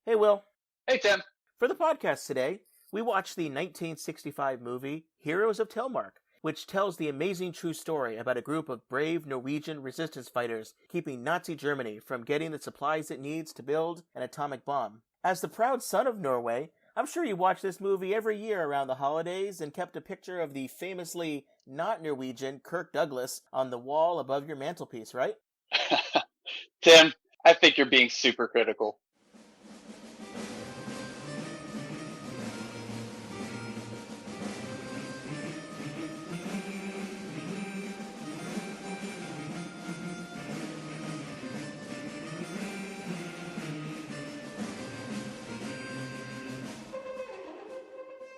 Hey, Will. Hey, Tim. For the podcast today, we watched the 1965 movie Heroes of Telemark, which tells the amazing true story about a group of brave Norwegian resistance fighters keeping Nazi Germany from getting the supplies it needs to build an atomic bomb. As the proud son of Norway, I'm sure you watched this movie every year around the holidays and kept a picture of the famously not Norwegian Kirk Douglas on the wall above your mantelpiece, right? Tim, I think you're being super critical.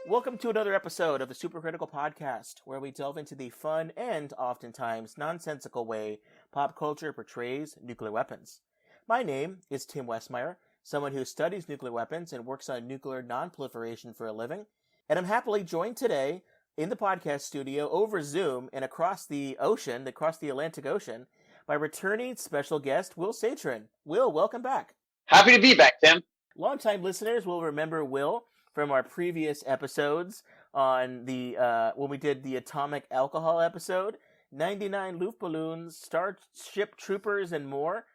Welcome to another episode of the Supercritical Podcast, where we delve into the fun and oftentimes nonsensical way pop culture portrays nuclear weapons. My name is Tim Westmyer, someone who studies nuclear weapons and works on nuclear nonproliferation for a living, and I'm happily joined today in the podcast studio over Zoom and across the Atlantic Ocean, by returning special guest Will Saetren. Will, welcome back. Happy to be back, Tim. Longtime listeners will remember Will from our previous episodes on the when we did the atomic alcohol episode, 99 Luftballons, Starship Troopers, and more.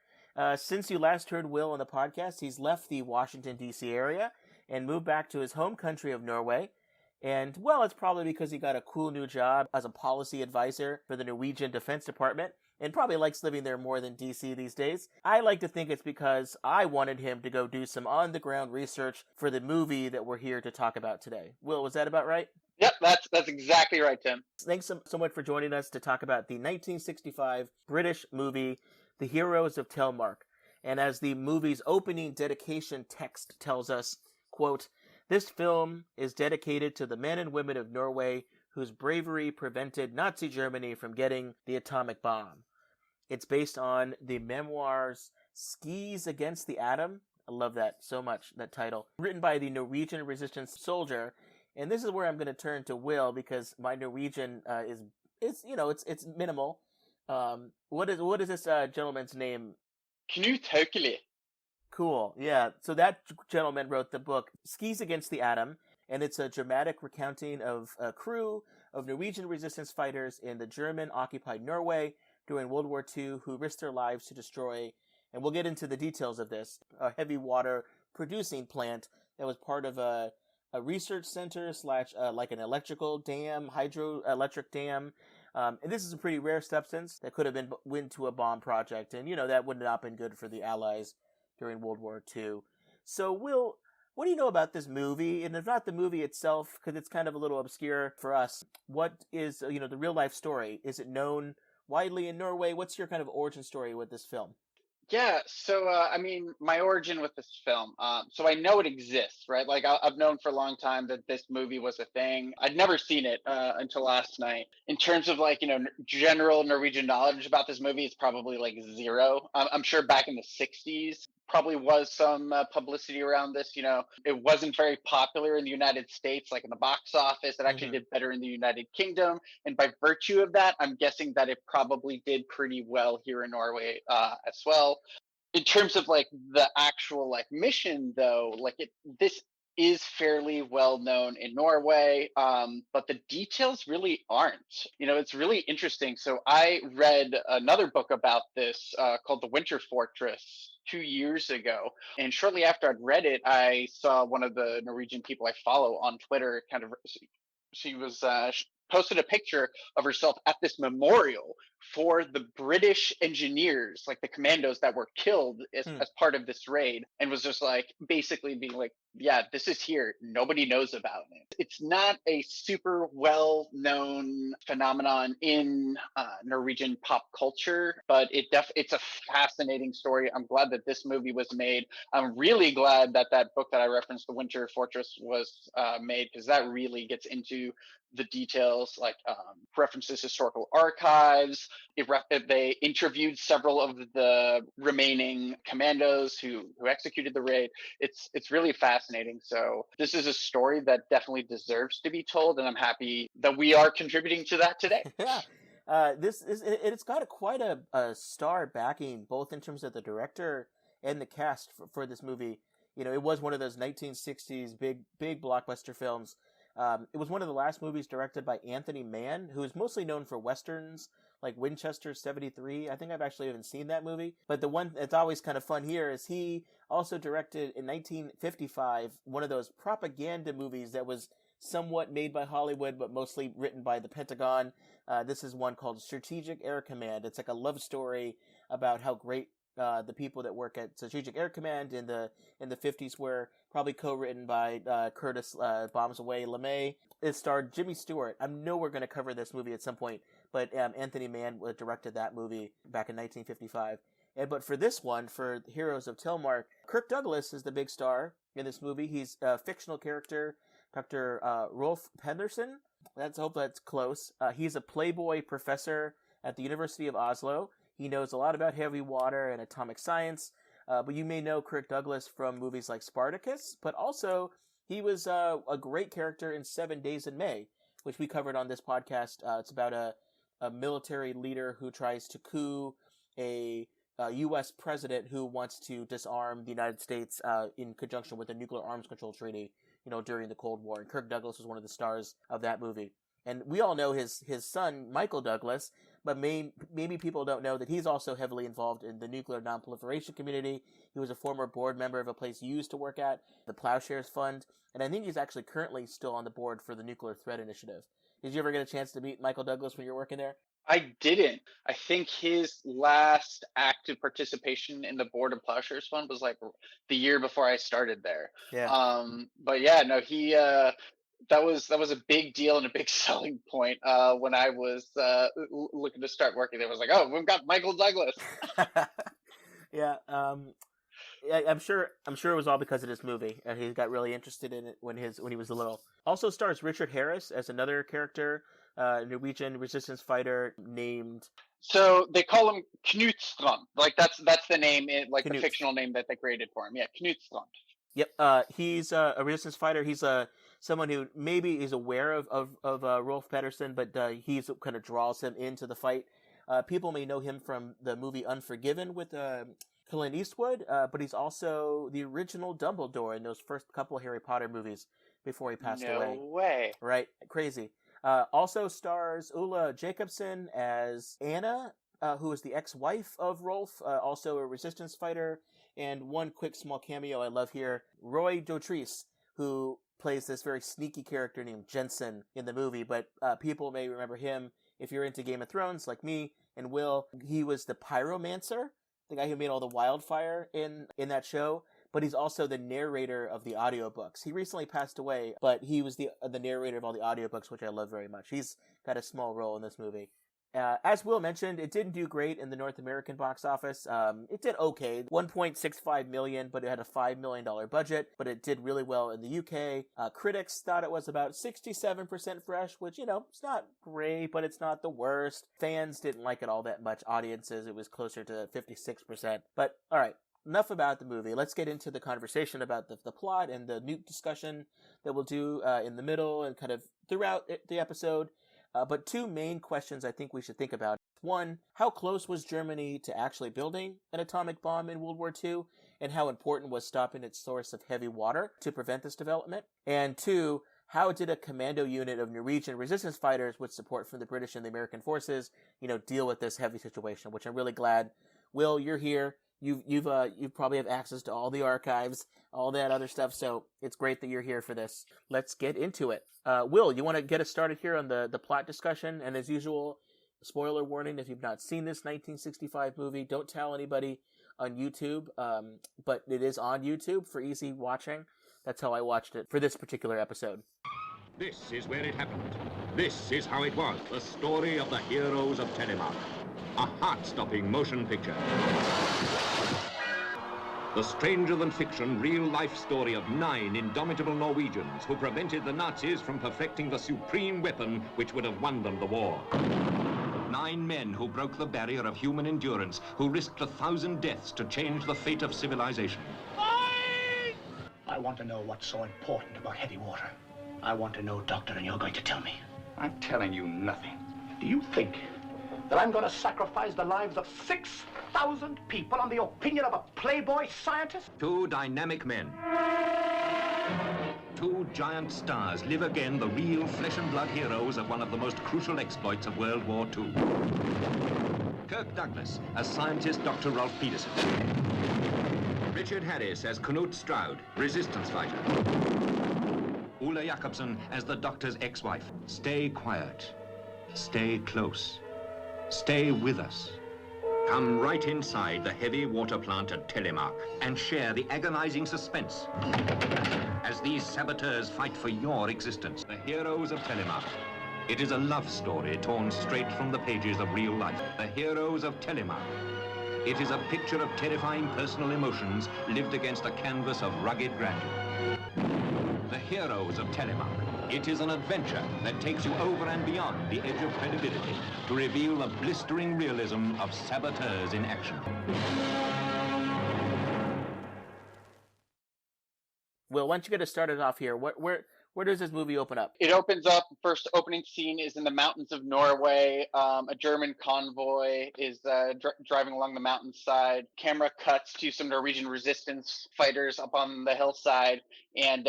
Since you last heard Will on the podcast, he's left the Washington, D.C. area and moved back to his home country of Norway. And, well, it's probably because he got a cool new job as a policy advisor for the Norwegian Defense Department, and probably likes living there more than DC these days. I like to think it's because I wanted him to go do some on-the-ground research for the movie that we're here to talk about today. Will, was that about right? Yep, that's exactly right, Tim. Thanks so much for joining us to talk about the 1965 British movie, The Heroes of Telemark. And as the movie's opening dedication text tells us, quote, "This film is dedicated to the men and women of Norway whose bravery prevented Nazi Germany from getting the atomic bomb." It's based on the memoirs Skis Against the Atom. I love that so much, that title. Written by the Norwegian resistance soldier. And this is where I'm going to turn to Will, because my Norwegian is minimal. What is this gentleman's name? Knut Haukeli. Cool, yeah. So that gentleman wrote the book Skis Against the Atom, and it's a dramatic recounting of a crew of Norwegian resistance fighters in the German-occupied Norway during World War II who risked their lives to destroy, and we'll get into the details of this, a heavy water producing plant that was part of a research center / like an electrical dam, hydroelectric dam. And this is a pretty rare substance that could have been went to a bomb project, and that would not have been good for the Allies during World War II. So, Will, what do you know about this movie? And if not the movie itself, because it's kind of a little obscure for us, what is, the real life story? Is it known widely in Norway? What's your kind of origin story with this film? Yeah, so my origin with this film. So I know it exists, right? Like I've known for a long time that this movie was a thing. I'd never seen it until last night. In terms of general Norwegian knowledge about this movie, it's probably like zero. I'm sure back in the '60s probably was some publicity around this. It wasn't very popular in the United States, like in the box office. It actually did better in the United Kingdom, and by virtue of that, I'm guessing that it probably did pretty well here in Norway as well. In terms of the actual mission, though, this is fairly well known in Norway, but the details really aren't. It's really interesting. So I read another book about this called The Winter Fortress 2 years ago, and shortly after I'd read it, I saw one of the Norwegian people I follow on Twitter she was posted a picture of herself at this memorial for the British engineers, like the commandos that were killed as part of this raid, and was just basically being like, yeah, this is here. Nobody knows about it. It's not a super well known phenomenon in Norwegian pop culture, but it's a fascinating story. I'm glad that this movie was made. I'm really glad that that book that I referenced, The Winter Fortress, was made, because that really gets into the details, references historical archives. They interviewed several of the remaining commandos who executed the raid. It's really fascinating. So this is a story that definitely deserves to be told, and I'm happy that we are contributing to that today. Yeah. It's got quite a star backing, both in terms of the director and the cast for this movie. it was one of those 1960s big blockbuster films. It was one of the last movies directed by Anthony Mann, who is mostly known for westerns like Winchester 73. I think I've actually even seen that movie. But the one that's always kind of fun here is he also directed in 1955 one of those propaganda movies that was somewhat made by Hollywood, but mostly written by the Pentagon. This is one called Strategic Air Command. It's like a love story about how great the people that work at Strategic Air Command in the 50s were, probably co-written by Curtis Bombs Away LeMay. It starred Jimmy Stewart. I know we're going to cover this movie at some point, but Anthony Mann directed that movie back in 1955. But for this one, for Heroes of Telemark, Kirk Douglas is the big star in this movie. He's a fictional character, Dr. Rolf Pedersen. I hope that's close. He's a playboy professor at the University of Oslo. He knows a lot about heavy water and atomic science, but you may know Kirk Douglas from movies like Spartacus, but also he was a great character in 7 Days in May, which we covered on this podcast. It's about a military leader who tries to coup a U.S. president who wants to disarm the United States in conjunction with the nuclear arms control treaty, during the Cold War. And Kirk Douglas was one of the stars of that movie. And we all know his son, Michael Douglas, but maybe people don't know that he's also heavily involved in the nuclear nonproliferation community. He was a former board member of a place you used to work at, the Plowshares Fund, and I think he's actually currently still on the board for the Nuclear Threat Initiative. Did you ever get a chance to meet Michael Douglas when you were working there? I didn't. I think his last active participation in the board of Plowshares Fund was like the year before I started there. Yeah. But yeah, no, he that was a big deal and a big selling point when I was looking to start working there. I was like, oh, we've got Michael Douglas. Yeah. I'm sure it was all because of this movie, and he got really interested in it when he was little. Also stars Richard Harris as another character, Norwegian resistance fighter named. So they call him Knutstrand. Like that's the name, like Knut. the fictional name that they created for him. Yeah, Knutstrand. Yep. He's a resistance fighter. He's someone who maybe is aware of Rolf Pedersen, but he's kind of draws him into the fight. People may know him from the movie Unforgiven with Clint Eastwood, but he's also the original Dumbledore in those first couple Harry Potter movies before he passed away. No way. Right? Crazy. Also stars Ulla Jacobson as Anna, who is the ex-wife of Rolf, also a resistance fighter. And one quick small cameo I love here, Roy Dotrice, who plays this very sneaky character named Jensen in the movie, but people may remember him if you're into Game of Thrones, like me and Will. He was the pyromancer, the guy who made all the wildfire in that show, but he's also the narrator of the audiobooks. He recently passed away, but he was the narrator of all the audiobooks, which I love very much. He's got a small role in this movie. As Will mentioned, it didn't do great in the North American box office. It did okay, $1.65 million, but it had a $5 million budget, but it did really well in the UK. Critics thought it was about 67% fresh, which, it's not great, but it's not the worst. Fans didn't like it all that much. Audiences, it was closer to 56%. But, all right, enough about the movie. Let's get into the conversation about the plot and the nuke discussion that we'll do in the middle and kind of throughout the episode. But two main questions I think we should think about. One, how close was Germany to actually building an atomic bomb in World War II? And how important was stopping its source of heavy water to prevent this development? And two, how did a commando unit of Norwegian resistance fighters with support from the British and the American forces, deal with this heavy situation, which I'm really glad. Will, you're here. You probably have access to all the archives, all that other stuff, so it's great that you're here for this. Let's get into it. Will, you want to get us started here on the plot discussion? And as usual, spoiler warning, if you've not seen this 1965 movie, don't tell anybody on YouTube, but it is on YouTube for easy watching. That's how I watched it for this particular episode. This is where it happened. This is how it was. The story of the Heroes of Telemark. A heart-stopping motion picture. The stranger-than-fiction, real-life story of 9 indomitable Norwegians who prevented the Nazis from perfecting the supreme weapon which would have won them the war. 9 men who broke the barrier of human endurance, who risked 1,000 deaths to change the fate of civilization. I want to know what's so important about heavy water. I want to know, Doctor, and you're going to tell me. I'm telling you nothing. Do you think that I'm going to sacrifice the lives of 6,000 people on the opinion of a playboy scientist? Two dynamic men. Two giant stars live again the real flesh and blood heroes of one of the most crucial exploits of World War II. Kirk Douglas as scientist Dr. Rolf Peterson. Richard Harris as Knut Stroud, resistance fighter. Ulla Jacobsen as the doctor's ex-wife. Stay quiet. Stay close. Stay with us. Come right inside the heavy water plant at Telemark and share the agonizing suspense as these saboteurs fight for your existence. The Heroes of Telemark. It is a love story torn straight from the pages of real life. The Heroes of Telemark. It is a picture of terrifying personal emotions lived against a canvas of rugged grandeur. The Heroes of Telemark. It is an adventure that takes you over and beyond the edge of credibility to reveal the blistering realism of saboteurs in action. Will, why don't you get us started off here? Where does this movie open up? It opens up, first opening scene is in the mountains of Norway. A German convoy is driving along the mountainside. Camera cuts to some Norwegian resistance fighters up on the hillside, and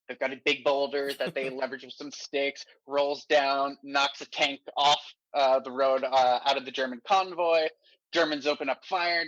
they've got a big boulder that they leverage with some sticks, rolls down, knocks a tank off the road out of the German convoy. Germans open up fire,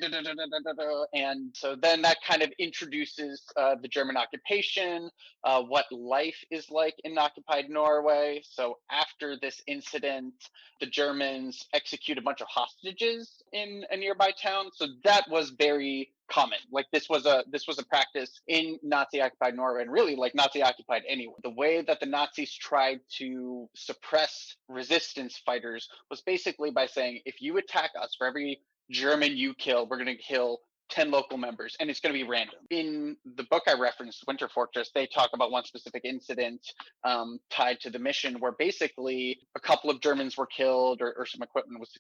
and so then that kind of introduces the German occupation, what life is like in occupied Norway. So after this incident, the Germans execute a bunch of hostages in a nearby town. So that was very common. Like this was a practice in Nazi occupied Norway, and really like Nazi occupied anywhere. The way that the Nazis tried to suppress resistance fighters was basically by saying, if you attack us, for every German you kill, we're going to kill 10 local members, and it's going to be random. In the book I referenced, Winter Fortress, they talk about one specific incident tied to the mission where basically a couple of Germans were killed or some equipment was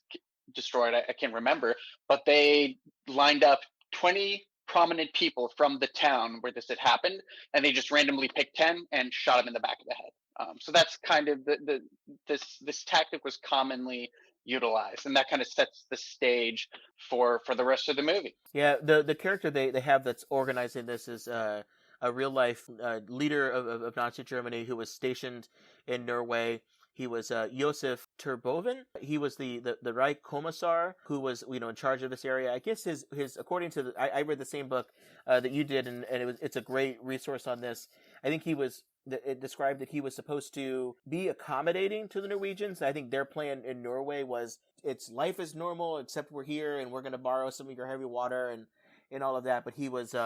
destroyed. I can't remember, but they lined up 20 prominent people from the town where this had happened, and they just randomly picked 10 and shot them in the back of the head. So that's kind of this tactic was commonly utilized, and that kind of sets the stage for the rest of the movie. Yeah, the character they have that's organizing this is a real life leader of Nazi Germany who was stationed in Norway. He was Josef Terboven. He was the Reich Kommissar who was in charge of this area. I guess his according to I read the same book that you did, and it's a great resource on this. I think it described that he was supposed to be accommodating to the Norwegians. I think their plan in Norway was it's life is normal except we're here and we're going to borrow some of your heavy water and all of that. But he was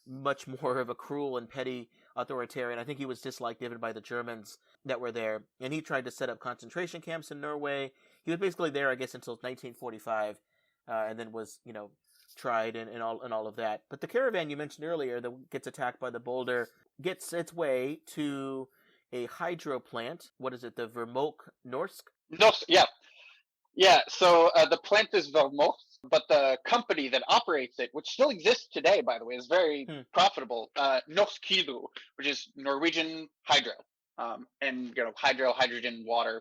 much more of a cruel and petty authoritarian. I think he was disliked even by the Germans that were there. And he tried to set up concentration camps in Norway. He was basically there, I guess, until 1945, and then was, tried and all of that. But the caravan you mentioned earlier that gets attacked by the boulder gets its way to a hydro plant. What is it? The Vermolk Norsk? Norsk, yeah. Yeah, so the plant is Vermolk, but the company that operates it, which still exists today, by the way, is very profitable, Norsk Hydro, which is Norwegian hydro, and hydrogen, water.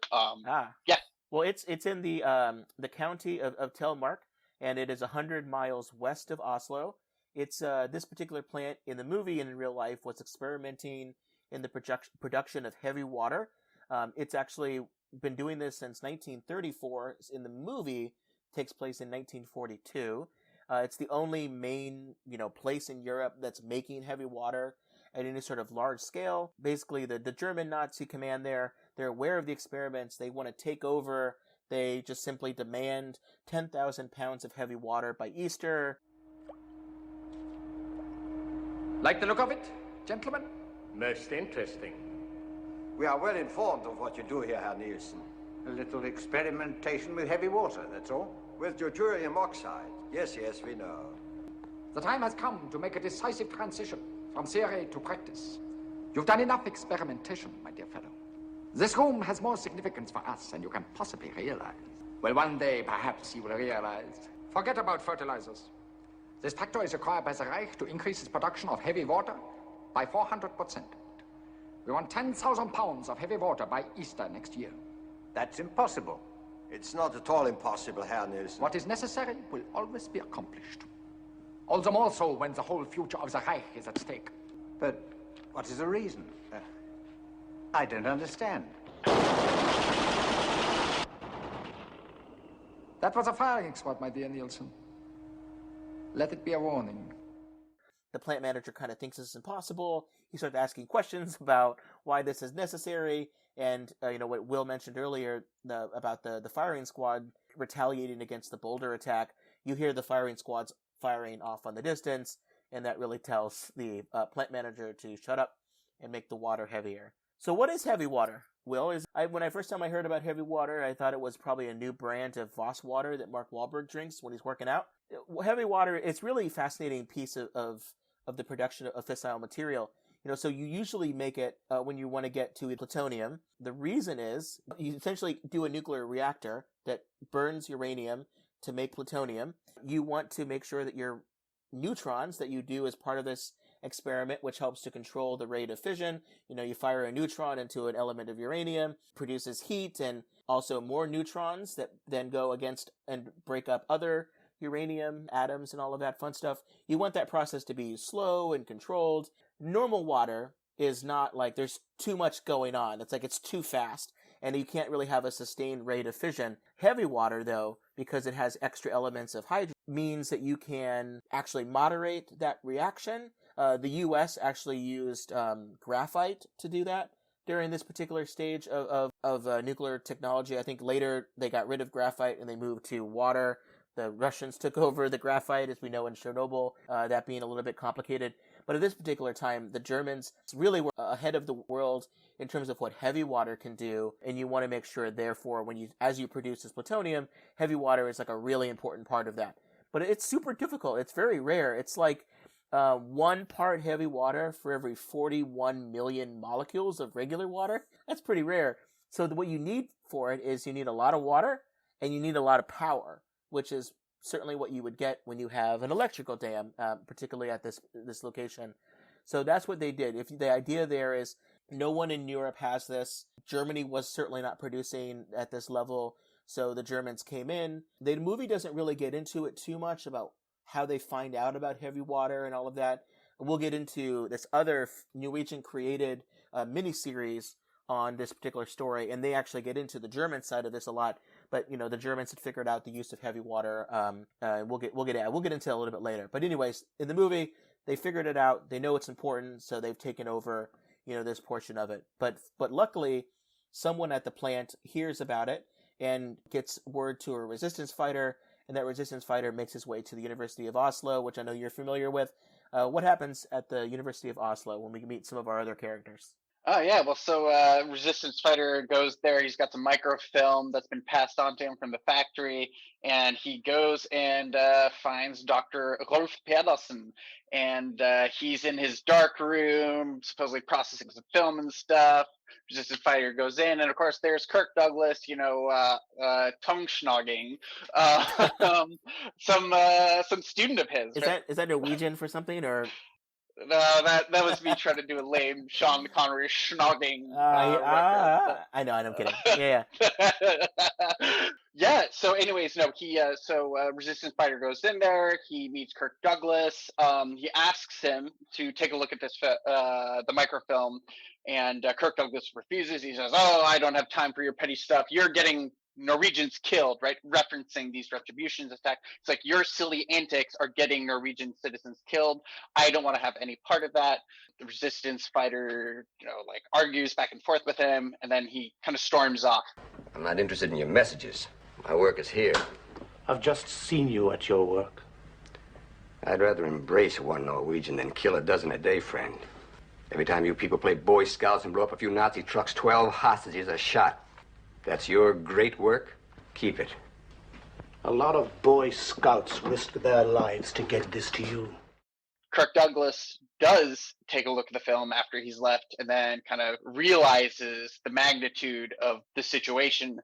Yeah. Well, it's in the county of Telemark, and it is 100 miles west of Oslo. It's this particular plant in the movie and in real life was experimenting in the production of heavy water. It's actually been doing this since 1934. In the movie, takes place in 1942. It's the only main place in Europe that's making heavy water at any sort of large scale. Basically, the German Nazi command there, they're aware of the experiments. They want to take over. They just simply demand 10,000 pounds of heavy water by Easter. Like the look of it, gentlemen? Most interesting. We are well informed of what you do here, Herr Nielsen. A little experimentation with heavy water, that's all. With deuterium oxide. Yes, we know. The time has come to make a decisive transition from theory to practice. You've done enough experimentation, my dear fellow. This room has more significance for us than you can possibly realize. Well, one day, perhaps you will realize. Forget about fertilizers. This tractor is required by the Reich to increase its production of heavy water by 400%. We want 10,000 pounds of heavy water by Easter next year. That's impossible. It's not at all impossible, Herr Nielsen. What is necessary will always be accomplished. All the more so when the whole future of the Reich is at stake. But what is the reason? I don't understand. That was a firing squad, my dear Nielsen. Let it be a warning. The plant manager kind of thinks this is impossible. He starts asking questions about why this is necessary. And, what Will mentioned earlier about the firing squad retaliating against the boulder attack. You hear the firing squads firing off on the distance, and that really tells the plant manager to shut up and make the water heavier. So what is heavy water, Will? When I first time I heard about heavy water, I thought it was probably a new brand of Voss water that Mark Wahlberg drinks when he's working out. Heavy water, it's really a fascinating piece of the production of fissile material. So you usually make it when you want to get to plutonium. The reason is you essentially do a nuclear reactor that burns uranium to make plutonium. You want to make sure that your neutrons that you do as part of this experiment, which helps to control the rate of fission, you fire a neutron into an element of uranium, produces heat and also more neutrons that then go against and break up other uranium atoms and all of that fun stuff. You want that process to be slow and controlled. Normal water is not like there's too much going on. It's like it's too fast and you can't really have a sustained rate of fission. Heavy water, though, because it has extra elements of hydrogen, means that you can actually moderate that reaction. The U.S. actually used graphite to do that during this particular stage of nuclear technology. I think later they got rid of graphite and they moved to water. The Russians took over the graphite, as we know in Chernobyl, that being a little bit complicated. But at this particular time, the Germans really were ahead of the world in terms of what heavy water can do, and you want to make sure, therefore, as you produce this plutonium, heavy water is like a really important part of that. But it's super difficult. It's very rare. It's like 1 part heavy water for every 41 million molecules of regular water. That's pretty rare. So what you need for it is you need a lot of water and you need a lot of power, which is certainly what you would get when you have an electrical dam, particularly at this location. So that's what they did. If the idea there is no one in Europe has this. Germany was certainly not producing at this level, so the Germans came in. The movie doesn't really get into it too much about how they find out about heavy water and all of that. We'll get into this other Norwegian created miniseries on this particular story, and they actually get into the German side of this a lot. But the Germans had figured out the use of heavy water. We'll get into it a little bit later. But anyways, in the movie, they figured it out. They know it's important, so they've taken over this portion of it. But luckily, someone at the plant hears about it and gets word to a resistance fighter, and that resistance fighter makes his way to the University of Oslo, which I know you're familiar with. What happens at the University of Oslo when we meet some of our other characters? Oh, yeah. Well, so resistance fighter goes there. He's got some microfilm that's been passed on to him from the factory. And he goes and finds Dr. Rolf Pedersen. And he's in his dark room, supposedly processing some film and stuff. Resistance fighter goes in. And, of course, there's Kirk Douglas, tongue schnogging some student of his. Is that Norwegian for something, or... No, that was me trying to do a lame Sean Connery schnogging. I know, I'm kidding. Yeah. Yeah. So, anyways, no, resistance fighter goes in there. He meets Kirk Douglas. He asks him to take a look at this the microfilm, and Kirk Douglas refuses. He says, "Oh, I don't have time for your petty stuff. You're getting Norwegians killed," right? Referencing these retributions attack. It's like your silly antics are getting Norwegian citizens killed. I don't want to have any part of that. The resistance fighter, argues back and forth with him, and then he kind of storms off. I'm not interested in your messages. My work is here. I've just seen you at your work. I'd rather embrace one Norwegian than kill a dozen a day, friend. Every time you people play Boy Scouts and blow up a few Nazi trucks, 12 hostages are shot. That's your great work. Keep it. A lot of Boy Scouts risked their lives to get this to you. Kirk Douglas does take a look at the film after he's left and then kind of realizes the magnitude of the situation,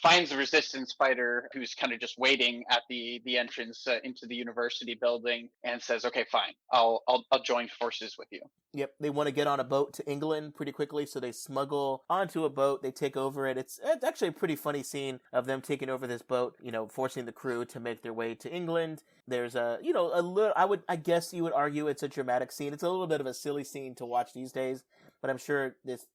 finds a resistance fighter who's kind of just waiting at the entrance into the university building, and says, "Okay, fine, I'll join forces with you." Yep, they want to get on a boat to England pretty quickly, so they smuggle onto a boat. They take over it. It's actually a pretty funny scene of them taking over this boat, forcing the crew to make their way to England. There's a little. I guess you would argue it's a dramatic scene. It's a little bit of a silly scene to watch these days, but I'm sure this,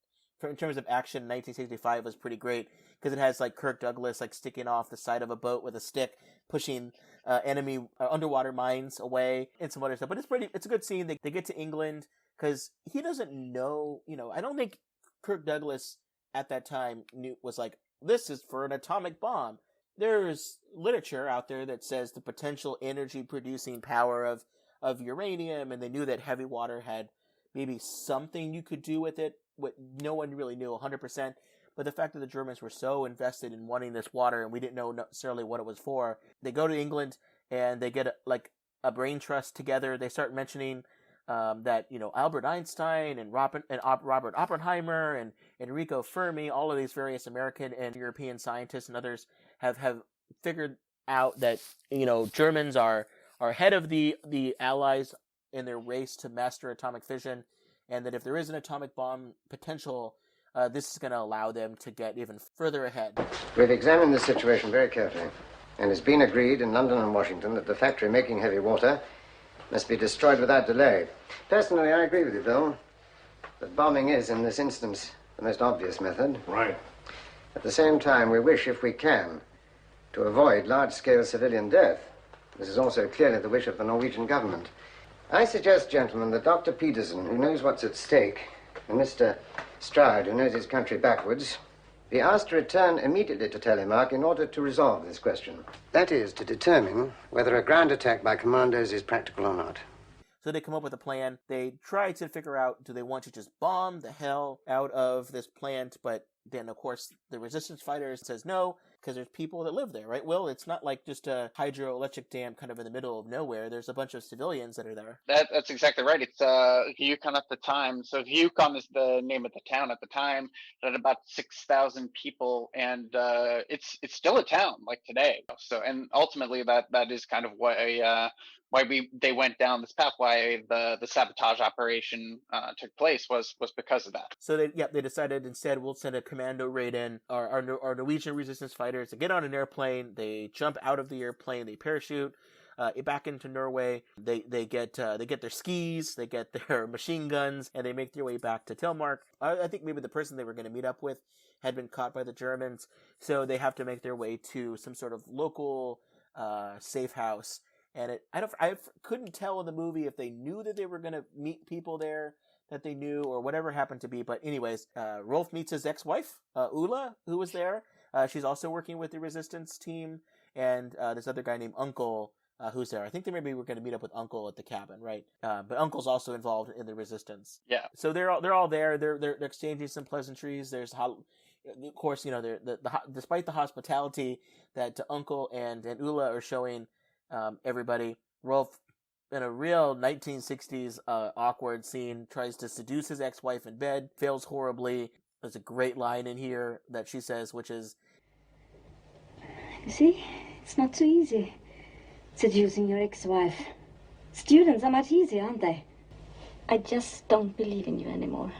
in terms of action, 1965 was pretty great because it has like Kirk Douglas like sticking off the side of a boat with a stick, pushing enemy underwater mines away, and some other stuff. But it's a good scene. They get to England. Because he doesn't know, I don't think Kirk Douglas at that time was like, this is for an atomic bomb. There's literature out there that says the potential energy producing power of uranium, and they knew that heavy water had maybe something you could do with it. What no one really knew 100%. But the fact that the Germans were so invested in wanting this water, and we didn't know necessarily what it was for, they go to England and they get a brain trust together. They start mentioning that Albert Einstein and Robert Oppenheimer and Enrico Fermi, all of these various American and European scientists and others have figured out that Germans are ahead of the Allies in their race to master atomic fission, and that if there is an atomic bomb potential, this is going to allow them to get even further ahead. We've examined the situation very carefully, and it's been agreed in London and Washington that the factory making heavy water must be destroyed without delay. Personally, I agree with you, Bill, that bombing is, in this instance, the most obvious method. Right. At the same time, we wish, if we can, to avoid large-scale civilian death. This is also clearly the wish of the Norwegian government. I suggest, gentlemen, that Dr. Peterson, who knows what's at stake, and Mr. Stroud, who knows his country backwards, be asked to return immediately to Telemark in order to resolve this question. That is, to determine whether a ground attack by commandos is practical or not. So they come up with a plan. They try to figure out, do they want to just bomb the hell out of this plant? But then, of course, the resistance fighters says no, because there's people that live there, right, Will? It's not like just a hydroelectric dam kind of in the middle of nowhere. There's a bunch of civilians that are there. That's exactly right. It's Yukon at the time. So Yukon is the name of the town at the time. It had about 6,000 people, and it's still a town like today. So, and ultimately that is kind of why they went down this path, why the sabotage operation took place was because of that. So they decided instead we'll send a commando raid in, our Norwegian resistance fighters to get on an airplane. They jump out of the airplane, they parachute back into Norway. They get their skis, they get their machine guns, and they make their way back to Telemark. I think maybe the person they were going to meet up with had been caught by the Germans, so they have to make their way to some sort of local safe house. And I couldn't tell in the movie if they knew that they were going to meet people there that they knew or whatever happened to be. But anyways, Rolf meets his ex-wife, Ulla, who was there. She's also working with the resistance team. And this other guy named Uncle, who's there. I think they maybe were going to meet up with Uncle at the cabin, right? But Uncle's also involved in the resistance. Yeah. So they're all there. They're exchanging some pleasantries. There's of course, despite the hospitality that Uncle and Ulla are showing everybody, Rolf, in a real 1960s awkward scene, tries to seduce his ex-wife in bed, fails horribly. There's a great line in here that she says, which is, "You see, it's not so easy seducing your ex-wife. Students are much easier, aren't they? I just don't believe in you anymore."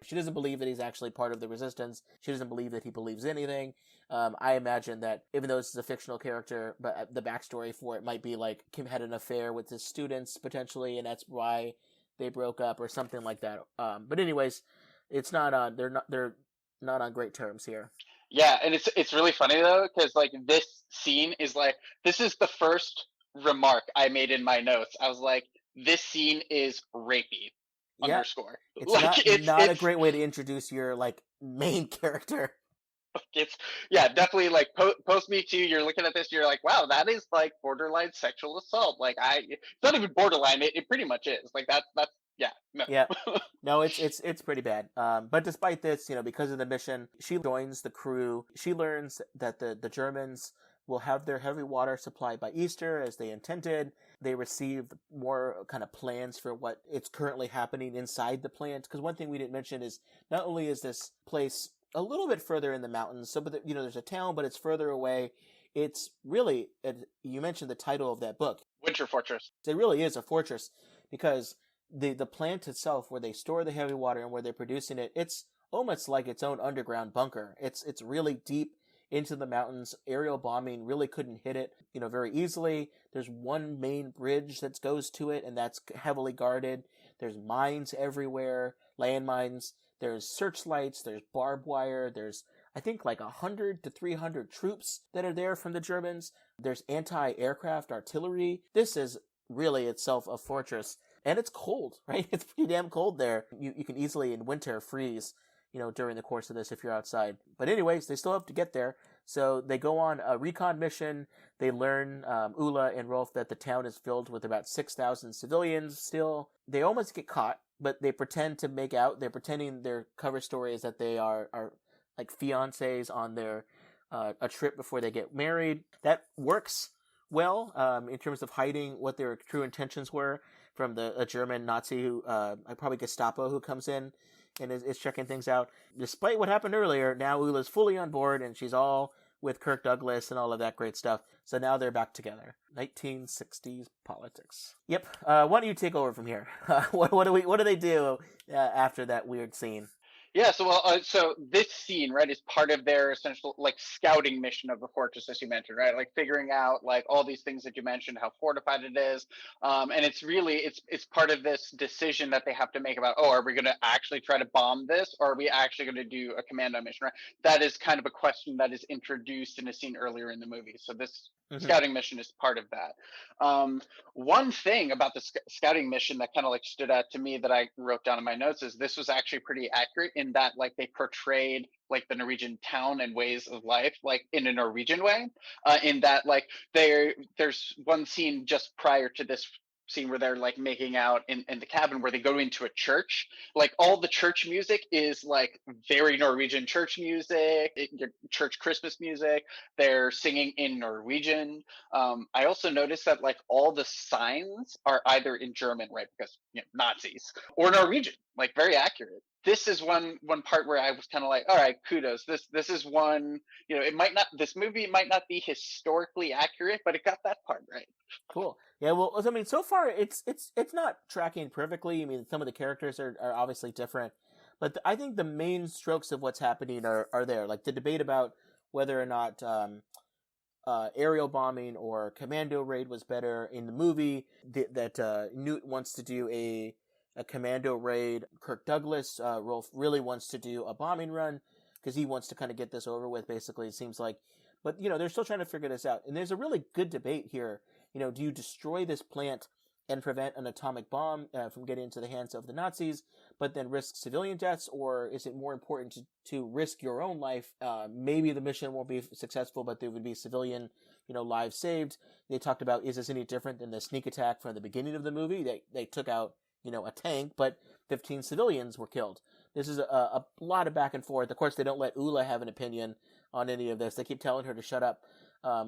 She doesn't believe that he's actually part of the resistance. She doesn't believe that he believes anything. I imagine that even though this is a fictional character, but the backstory for it might be like Kim had an affair with his students potentially, and that's why they broke up or something like that. But anyways, it's not on. They're not on great terms here. Yeah, and it's really funny though, because like this scene is like, this is the first remark I made in my notes. I was like, this scene is rapey. Yeah. Underscore. It's like, not a great way to introduce your like main character. It's definitely like post Me Too. You're looking at this, you're like, wow, that is like borderline sexual assault. Like it's not even borderline. It pretty much is. Like that's no. Yeah, no, it's pretty bad. But despite this, because of the mission, she joins the crew. She learns that the Germans will have their heavy water supply by Easter as they intended. They received more kind of plans for what it's currently happening inside the plant. Because one thing we didn't mention is not only is this place a little bit further in the mountains. So, but there's a town, but it's further away. It's really, you mentioned the title of that book. Winter Fortress. It really is a fortress because the plant itself, where they store the heavy water and where they're producing it, it's almost like its own underground bunker. It's really deep into the mountains. Aerial bombing really couldn't hit it, very easily. There's one main bridge that goes to it, and that's heavily guarded. There's mines everywhere, landmines. There's searchlights. There's barbed wire. There's, I think, like 100 to 300 troops that are there from the Germans. There's anti-aircraft artillery. This is really itself a fortress. And it's cold, right? It's pretty damn cold there. You can easily in winter freeze, during the course of this if you're outside. But anyways, they still have to get there. So they go on a recon mission. They learn, Ula and Rolf, that the town is filled with about 6,000 civilians still. They almost get caught, but they pretend to make out. They're pretending their cover story is that they are like fiancés on their a trip before they get married. That works well in terms of hiding what their true intentions were from a German Nazi who, probably Gestapo, who comes in and is checking things out. Despite what happened earlier, now Ula's fully on board and she's all with Kirk Douglas and all of that great stuff. So now they're back together. 1960s politics. Yep. Why don't you take over from here? What do they do after that weird scene? Yeah, so this scene, right, is part of their essential scouting mission of the fortress, as you mentioned, right? Like figuring out all these things that you mentioned, how fortified it is, and it's really it's part of this decision that they have to make about, are we going to actually try to bomb this, or are we actually going to do a commando mission? Right? That is kind of a question that is introduced in a scene earlier in the movie. So this scouting mission is part of that. One thing about the scouting mission that kind of stood out to me that I wrote down in my notes is this was actually pretty accurate in that they portrayed the Norwegian town and ways of life in a Norwegian way, in that there's one scene just prior to this scene where they're making out in the cabin where they go into a church. All the church music is very Norwegian church music, church Christmas music. They're singing in Norwegian. I also noticed that all the signs are either in German, right, because Nazis, or Norwegian, very accurate. This is one part where I was kind of all right, kudos. This is one, this movie might not be historically accurate, but it got that part right. Cool. Yeah, well, I mean, so far it's not tracking perfectly. I mean, some of the characters are obviously different, but I think the main strokes of what's happening are there. The debate about whether or not aerial bombing or commando raid was better in the movie. That Newt wants to do a commando raid. Kirk Douglas, Rolf really wants to do a bombing run because he wants to kind of get this over with, basically, it seems like. But, they're still trying to figure this out. And there's a really good debate here. Do you destroy this plant and prevent an atomic bomb from getting into the hands of the Nazis, but then risk civilian deaths? Or is it more important to risk your own life? Maybe the mission won't be successful, but there would be civilian, lives saved. They talked about, is this any different than the sneak attack from the beginning of the movie? They took out a tank, but 15 civilians were killed. This is a lot of back and forth. Of course, they don't let Ula have an opinion on any of this. They keep telling her to shut up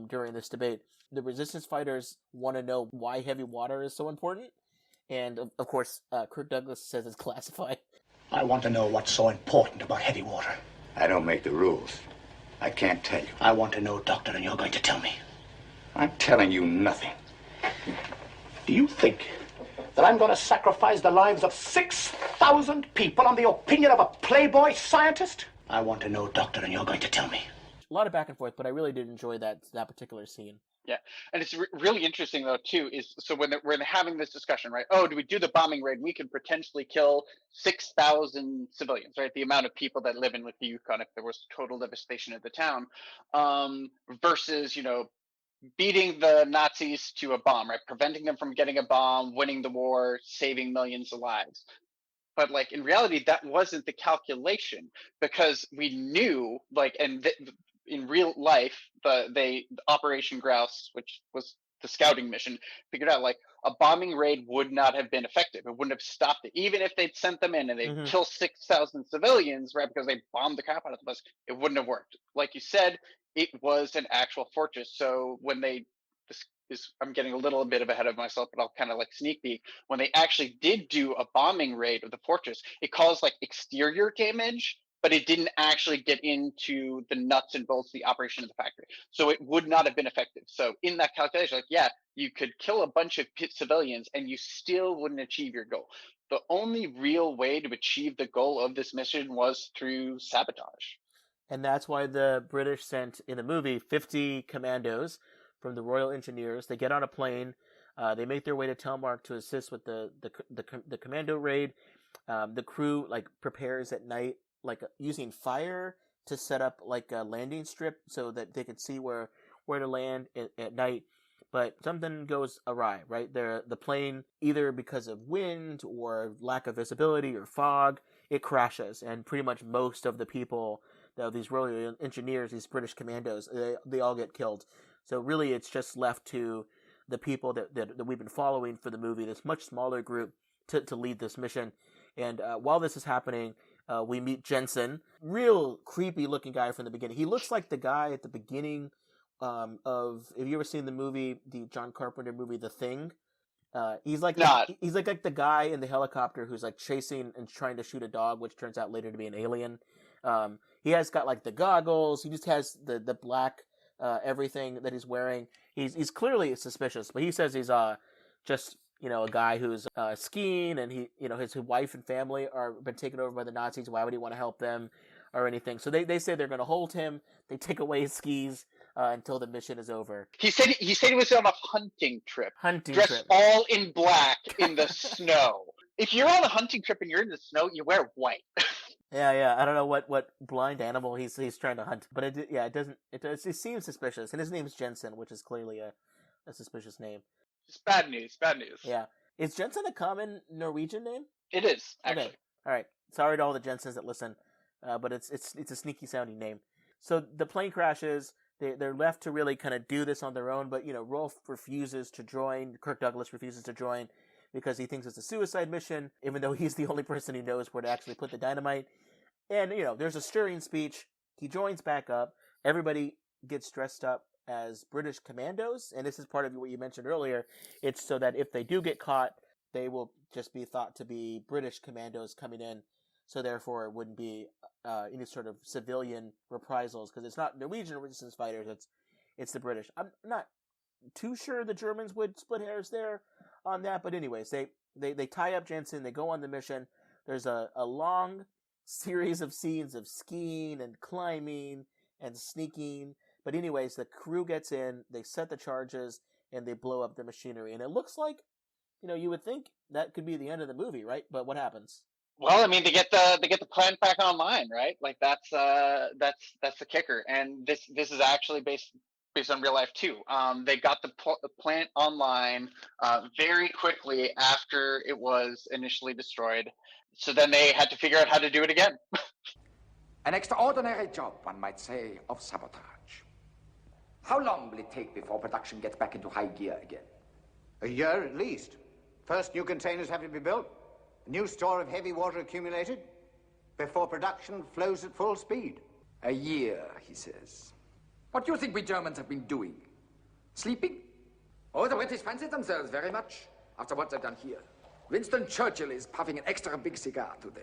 during this debate. The resistance fighters want to know why heavy water is so important. And, of course, Kirk Douglas says it's classified. I want to know what's so important about heavy water. I don't make the rules. I can't tell you. I want to know, Doctor, and you're going to tell me. I'm telling you nothing. Do you think that I'm going to sacrifice the lives of 6,000 people on the opinion of a playboy scientist? I want to know, Doctor, and you're going to tell me. A lot of back and forth, but I really did enjoy that particular scene. Yeah, and it's really interesting, though, too, is so when they're having this discussion, right? Oh, do we do the bombing raid? We could potentially kill 6,000 civilians, right? The amount of people that live in the Yukon if there was total devastation of the town, versus, beating the Nazis to a bomb, right? Preventing them from getting a bomb, winning the war, saving millions of lives. But in reality, that wasn't the calculation, because we knew in real life, the Operation Grouse, which was the scouting mission, figured out a bombing raid would not have been effective. It wouldn't have stopped it. Even if they'd sent them in and they'd kill 6,000 civilians, right, because they bombed the crap out of the place, it wouldn't have worked. Like you said, it was an actual fortress. So when I'm getting a little bit ahead of myself, but I'll kind of sneak peek. When they actually did do a bombing raid of the fortress, it caused exterior damage, but it didn't actually get into the nuts and bolts of the operation of the factory. So it would not have been effective. So in that calculation, like, yeah, you could kill a bunch of civilians and you still wouldn't achieve your goal. The only real way to achieve the goal of this mission was through sabotage. And that's why the British sent, in the movie, 50 commandos from the Royal Engineers. They get on a plane. They make their way to Telemark to assist with the commando raid. The crew like prepares at night, like using fire to set up like a landing strip so that they could see where to land at night. But something goes awry, right? The plane, either because of wind or lack of visibility or fog, it crashes, and pretty much most of the people, these Royal Engineers, these British commandos, they all get killed. So really, it's just left to the people that we've been following for the movie, this much smaller group, to lead this mission. And while this is happening, we meet Jensen, real creepy looking guy from the beginning. He looks like the guy at the beginning of, have you ever seen the John Carpenter movie, The Thing? He's like the guy in the helicopter who's like chasing and trying to shoot a dog, which turns out later to be an alien. He has got like the goggles. He just has the black everything that he's wearing. He's clearly suspicious, but he says he's just a guy who's skiing, and his wife and family are been taken over by the Nazis. Why would he want to help them or anything? So they say they're going to hold him. They take away his skis until the mission is over. He said he was on a hunting trip. Dressed all in black in the snow. If you're on a hunting trip and you're in the snow, you wear white. Yeah. I don't know what blind animal he's trying to hunt, but it seems suspicious. And his name's Jensen, which is clearly a suspicious name. It's bad news. Yeah. Is Jensen a common Norwegian name? It is, actually. Okay. All right. Sorry to all the Jensens that listen, but it's a sneaky sounding name. So the plane crashes. They're left to really kind of do this on their own, but Rolf refuses to join. Kirk Douglas refuses to join because he thinks it's a suicide mission, even though he's the only person who knows where to actually put the dynamite. And there's a stirring speech. He joins back up. Everybody gets dressed up as British commandos, and this is part of what you mentioned earlier. It's so that if they do get caught, they will just be thought to be British commandos coming in, so therefore it wouldn't be any sort of civilian reprisals, because it's not Norwegian resistance fighters, it's the British. I'm not too sure the Germans would split hairs there on that, but anyways, they tie up Jensen, they go on the mission. There's a long series of scenes of skiing and climbing and sneaking. But anyways, the crew gets in, they set the charges, and they blow up the machinery. And it looks like, you would think that could be the end of the movie, right? But what happens? Well, I mean, they get the plant back online, right? Like that's the kicker. And this is actually based on real life too. They got the plant online very quickly after it was initially destroyed. So then they had to figure out how to do it again. An extraordinary job, one might say, of sabotage. How long will it take before production gets back into high gear again? A year at least. First, new containers have to be built, a new store of heavy water accumulated, before production flows at full speed. A year, he says. What do you think we Germans have been doing? Sleeping? Oh, the British fancy themselves very much after what they've done here. Winston Churchill is puffing an extra big cigar today.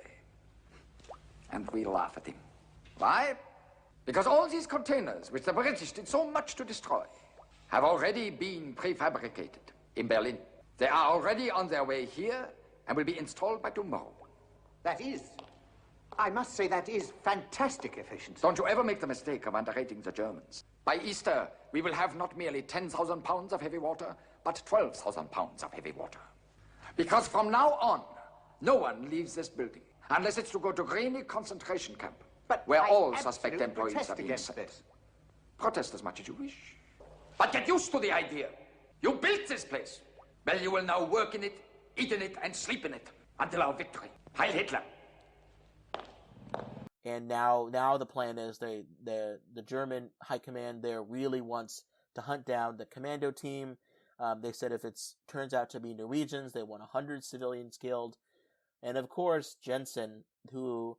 And we laugh at him. Why? Because all these containers, which the British did so much to destroy, have already been prefabricated in Berlin. They are already on their way here and will be installed by tomorrow. I must say, that is fantastic efficiency. Don't you ever make the mistake of underrating the Germans. By Easter, we will have not merely 10,000 pounds of heavy water, but 12,000 pounds of heavy water. Because from now on, no one leaves this building unless it's to go to Greeny concentration camp, where all suspect employees are being sent. Protest as much as you wish. But get used to the idea. You built this place. Well, you will now work in it, eat in it, and sleep in it until our victory. Heil Hitler! And now the plan is the German high command there really wants to hunt down the commando team. They said if it turns out to be Norwegians, they want 100 civilians killed. And of course, Jensen, who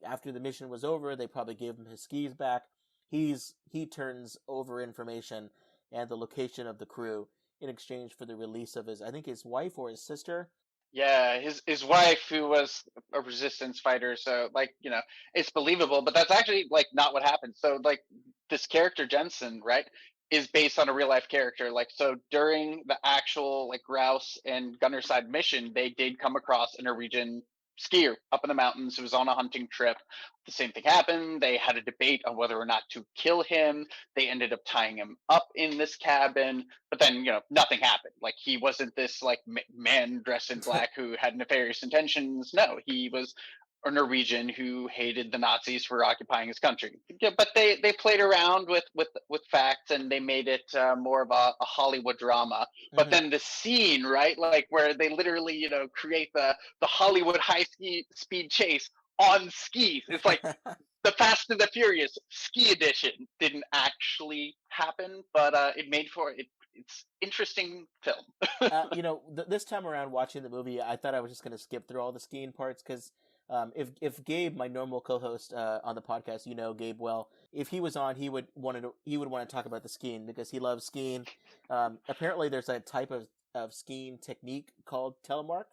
after the mission was over, they probably gave him his skis back. He turns over information and the location of the crew in exchange for the release of his wife or his sister. Yeah, his wife, who was a resistance fighter, so like, it's believable, but that's actually like not what happened. So like this character Jensen, right, is based on a real life character. Like, so during the actual like Grouse and Gunnerside mission, they did come across a Norwegian skier up in the mountains who was on a hunting trip. The same thing happened. They had a debate on whether or not to kill him. They ended up tying him up in this cabin, but then nothing happened. Like, he wasn't this like man dressed in black who had nefarious intentions. No, he was a Norwegian who hated the Nazis for occupying his country. Yeah, but they played around with facts, and they made it more of a Hollywood drama. But then the scene, right, like where they literally create the Hollywood high speed chase on skis. It's like the Fast and the Furious ski edition didn't actually happen, but it made for it. It's interesting film. This time around watching the movie, I thought I was just going to skip through all the skiing parts because if Gabe, my normal co-host on the podcast, Gabe well, if he was on, he would want to talk about the skiing because he loves skiing. Apparently, there's a type of skiing technique called telemark.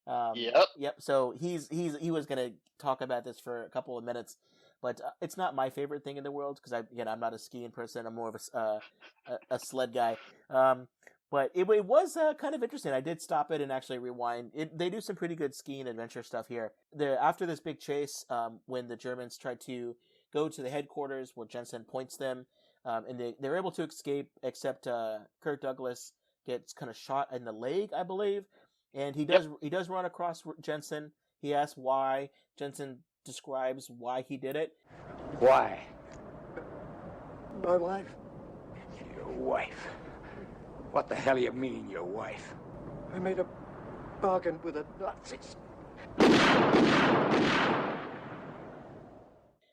Yep. So he was going to talk about this for a couple of minutes. But it's not my favorite thing in the world because I'm not a skiing person. I'm more of a sled guy. But it was kind of interesting. I did stop it and actually rewind. They do some pretty good skiing adventure stuff here. After this big chase, when the Germans tried to go to the headquarters where Jensen points them, and they're able to escape, except Kirk Douglas gets kind of shot in the leg, I believe, and he does run across Jensen. He asks why. Jensen describes why he did it. Why? My wife. Your wife? What the hell you mean, your wife? I made a bargain with the Nazis.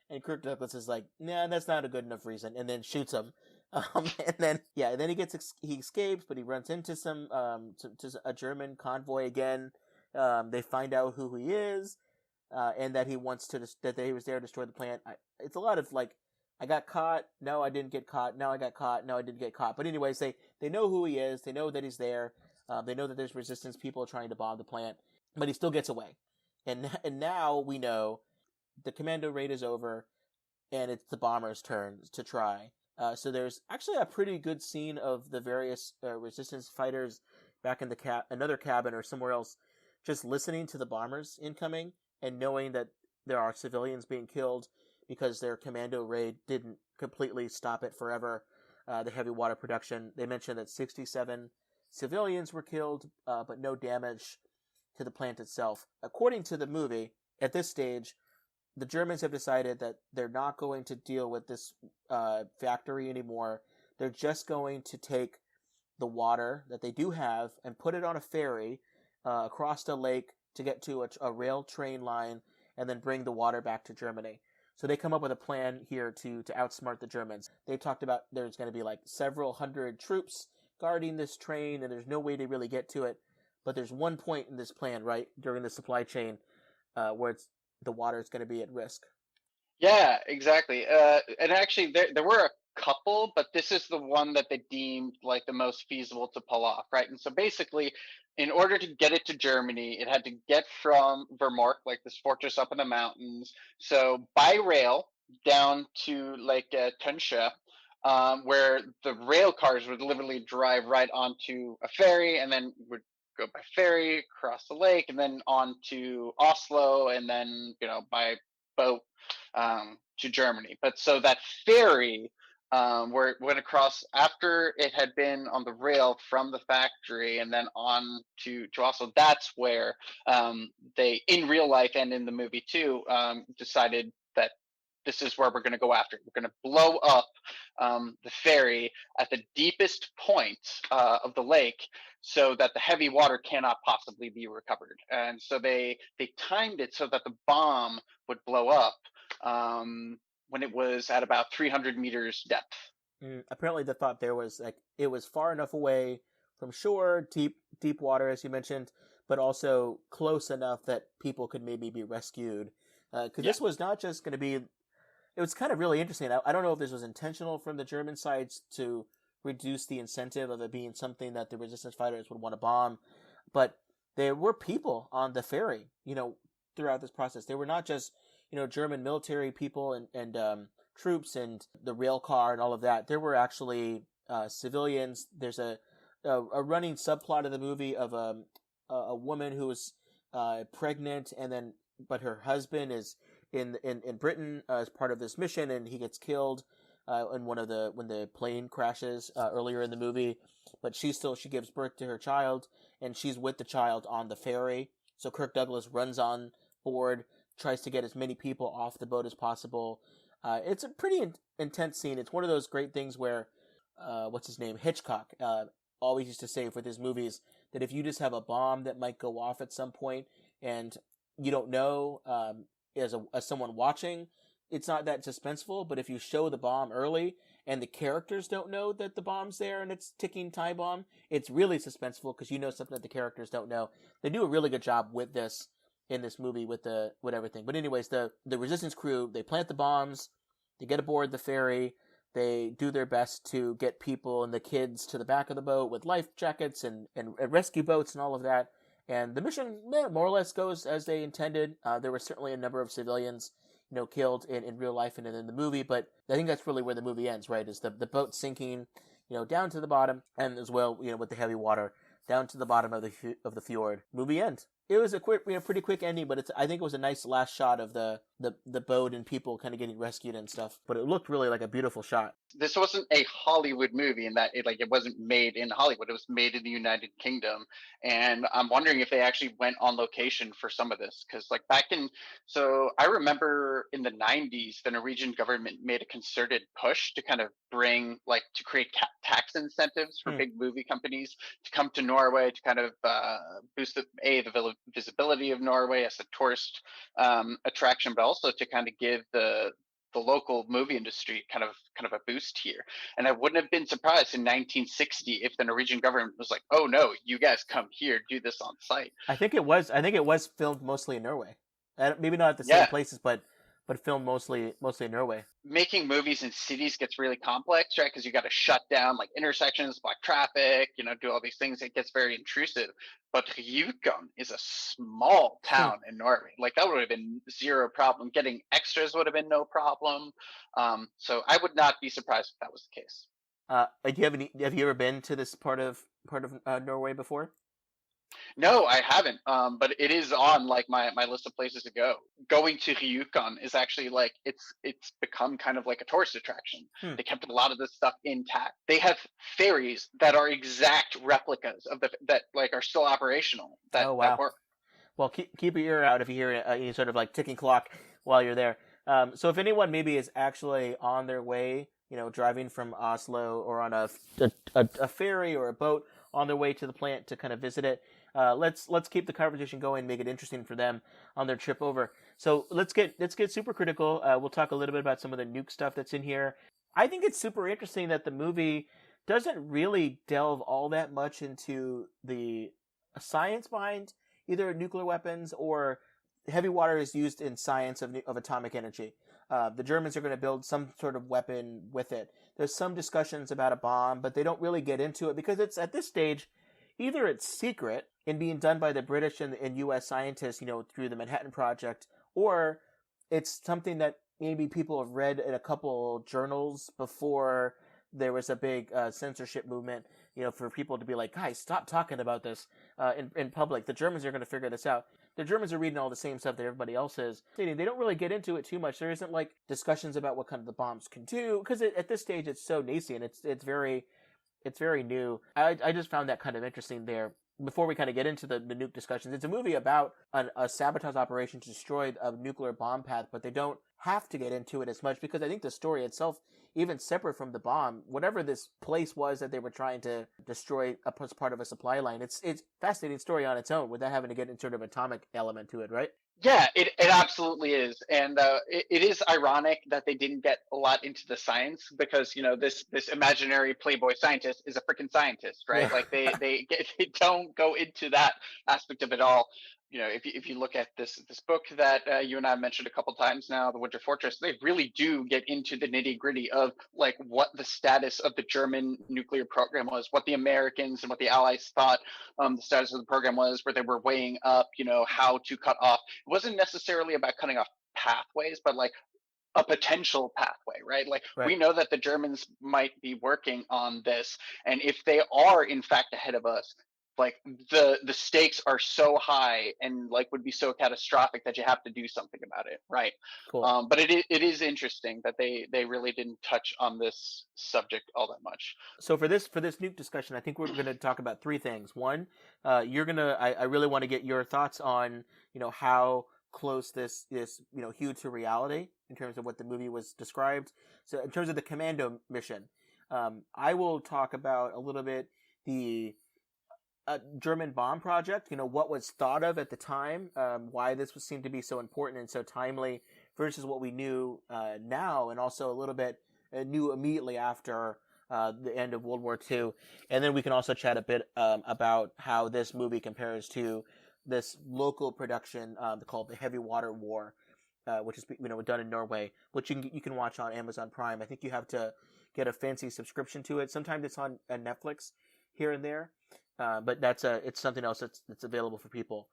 And Kirk Douglas is like, nah, that's not a good enough reason, and then shoots him. And then he escapes, but he runs into to a German convoy again. They find out who he is. And that he wants that he was there to destroy the plant. It's a lot of like, I got caught. No, I didn't get caught. No, I got caught. No, I didn't get caught. But anyways, they know who he is. They know that he's there. They know that there's resistance people trying to bomb the plant, but he still gets away. And now we know the commando raid is over, and it's the bombers' turn to try. So there's actually a pretty good scene of the various resistance fighters back in another cabin or somewhere else, just listening to the bombers incoming. And knowing that there are civilians being killed because their commando raid didn't completely stop it forever, the heavy water production. They mentioned that 67 civilians were killed, but no damage to the plant itself. According to the movie, at this stage, the Germans have decided that they're not going to deal with this factory anymore. They're just going to take the water that they do have and put it on a ferry across the lake to get to a rail train line and then bring the water back to Germany. So they come up with a plan here to outsmart the Germans. They talked about there's going to be like several hundred troops guarding this train, and there's no way to really get to it. But there's one point in this plan, right, during the supply chain, where the water is going to be at risk. Yeah, exactly. And actually, there were a couple, but this is the one that they deemed like the most feasible to pull off, right? And so basically, in order to get it to Germany, it had to get from Vermark, like this fortress up in the mountains, so by rail down to like Tunsha, where the rail cars would literally drive right onto a ferry, and then would go by ferry across the lake, and then on to Oslo, and then by boat to Germany. But so that ferry, where it went across after it had been on the rail from the factory and then on to Oslo, that's where they, in real life and in the movie too, decided that this is where we're going to go after. We're going to blow up the ferry at the deepest point of the lake so that the heavy water cannot possibly be recovered. And so they timed it so that the bomb would blow up when it was at about 300 meters depth. Apparently the thought there was like it was far enough away from shore, deep water, as you mentioned, but also close enough that people could maybe be rescued. Because this was not just going to be... It was kind of really interesting. I don't know if this was intentional from the German sides to reduce the incentive of it being something that the resistance fighters would want to bomb, but there were people on the ferry, throughout this process. They were not just, German military people and troops and the rail car and all of that. There were actually civilians. There's a running subplot of the movie of a woman who was pregnant, but her husband is in Britain as part of this mission, and he gets killed when the plane crashes earlier in the movie. But she gives birth to her child, and she's with the child on the ferry. So Kirk Douglas runs on board, tries to get as many people off the boat as possible. It's a pretty intense scene. It's one of those great things where, what's his name, Hitchcock, always used to say with his movies that if you just have a bomb that might go off at some point and you don't know as someone watching, it's not that suspenseful. But if you show the bomb early and the characters don't know that the bomb's there and it's ticking time bomb, it's really suspenseful because you know something that the characters don't know. They do a really good job with this in this movie with everything. But anyways, the resistance crew, they plant the bombs, they get aboard the ferry, they do their best to get people and the kids to the back of the boat with life jackets and rescue boats and all of that. And the mission more or less goes as they intended. There were certainly a number of civilians, killed in real life and in the movie, but I think that's really where the movie ends, right? Is the boat sinking, down to the bottom, and as well, with the heavy water down to the bottom of the fjord. Movie end. It was a quick, pretty quick ending, but I think it was a nice last shot of the boat and people kind of getting rescued and stuff. But it looked really like a beautiful shot. This wasn't a Hollywood movie in that it wasn't made in Hollywood. It was made in the United Kingdom. And I'm wondering if they actually went on location for some of this. Because so I remember in the 90s, the Norwegian government made a concerted push to kind of to create tax incentives for big movie companies to come to Norway to kind of boost the visibility of Norway as a tourist attraction, but also to kind of give the local movie industry kind of a boost here. And I wouldn't have been surprised in 1960 if the Norwegian government was like, "Oh no, you guys come here, do this on site." I think it was filmed mostly in Norway. Maybe not at the same places, but filmed mostly in Norway. Making movies in cities gets really complex, right? Because you got to shut down intersections, block traffic, do all these things. It gets very intrusive. But Rjukan is a small town in Norway. That would have been zero problem. Getting extras would have been no problem. So I would not be surprised if that was the case. Have you ever been to this part of Norway before? No, I haven't. But it is on my list of places to go. Going to Rjukan is actually it's become kind of like a tourist attraction. They kept a lot of this stuff intact. They have ferries that are exact replicas of that are still operational. That work. Well, keep your ear out if you hear any sort of ticking clock while you're there. So if anyone maybe is actually on their way, driving from Oslo or on a ferry or a boat on their way to the plant to kind of visit it, let's keep the conversation going, make it interesting for them on their trip over. So let's get super critical. We'll talk a little bit about some of the nuke stuff that's in here. I think it's super interesting that the movie doesn't really delve all that much into the science behind either nuclear weapons or heavy water is used in science of atomic energy. The Germans are going to build some sort of weapon with it. There's some discussions about a bomb, but they don't really get into it because it's at this stage, either it's secret and being done by the British and U.S. scientists, through the Manhattan Project, or it's something that maybe people have read in a couple journals before there was a big censorship movement, for people to be like, guys, stop talking about this in public. The Germans are going to figure this out. The Germans are reading all the same stuff that everybody else is. They don't really get into it too much. There isn't discussions about what kind of the bombs can do, because at this stage it's so nascent. It's very new. I just found that kind of interesting there. Before we kind of get into the nuke discussions, it's a movie about a sabotage operation to destroy a nuclear bomb path, but they don't have to get into it as much because I think the story itself, even separate from the bomb, whatever this place was that they were trying to destroy as part of a supply line, it's a fascinating story on its own without having to get into sort of atomic element to it, right? Yeah, it absolutely is, and it is ironic that they didn't get a lot into the science because this imaginary playboy scientist is a freaking scientist, Yeah. right? Like they don't go into that aspect of it all. If you look at this book that you and I mentioned a couple times now, The Winter Fortress, they really do get into the nitty gritty of like what the status of the German nuclear program was, what the Americans and what the Allies thought the status of the program was, where they were weighing up, how to cut off. It wasn't necessarily about cutting off pathways, but like a potential pathway, right? Like we Right. know that the Germans might be working on this, and if they are in fact ahead of us, like the stakes are so high and like would be so catastrophic that you have to do something about it, right? Cool. But it is interesting that they really didn't touch on this subject all that much. So for this nuke discussion, I think we're going to talk about three things. One, I really want to get your thoughts on how close this is huge to reality in terms of what the movie was described. So in terms of the commando mission, I will talk about a little bit the German bomb project. What was thought of at the time, why this seemed to be so important and so timely versus what we knew now, and also a little bit knew immediately after the end of World War II. And then we can also chat a bit about how this movie compares to this local production called The Heavy Water War, which is done in Norway, which you can watch on Amazon Prime. I think you have to get a fancy subscription to it. Sometimes it's on Netflix here and there, but it's something else that's available for people.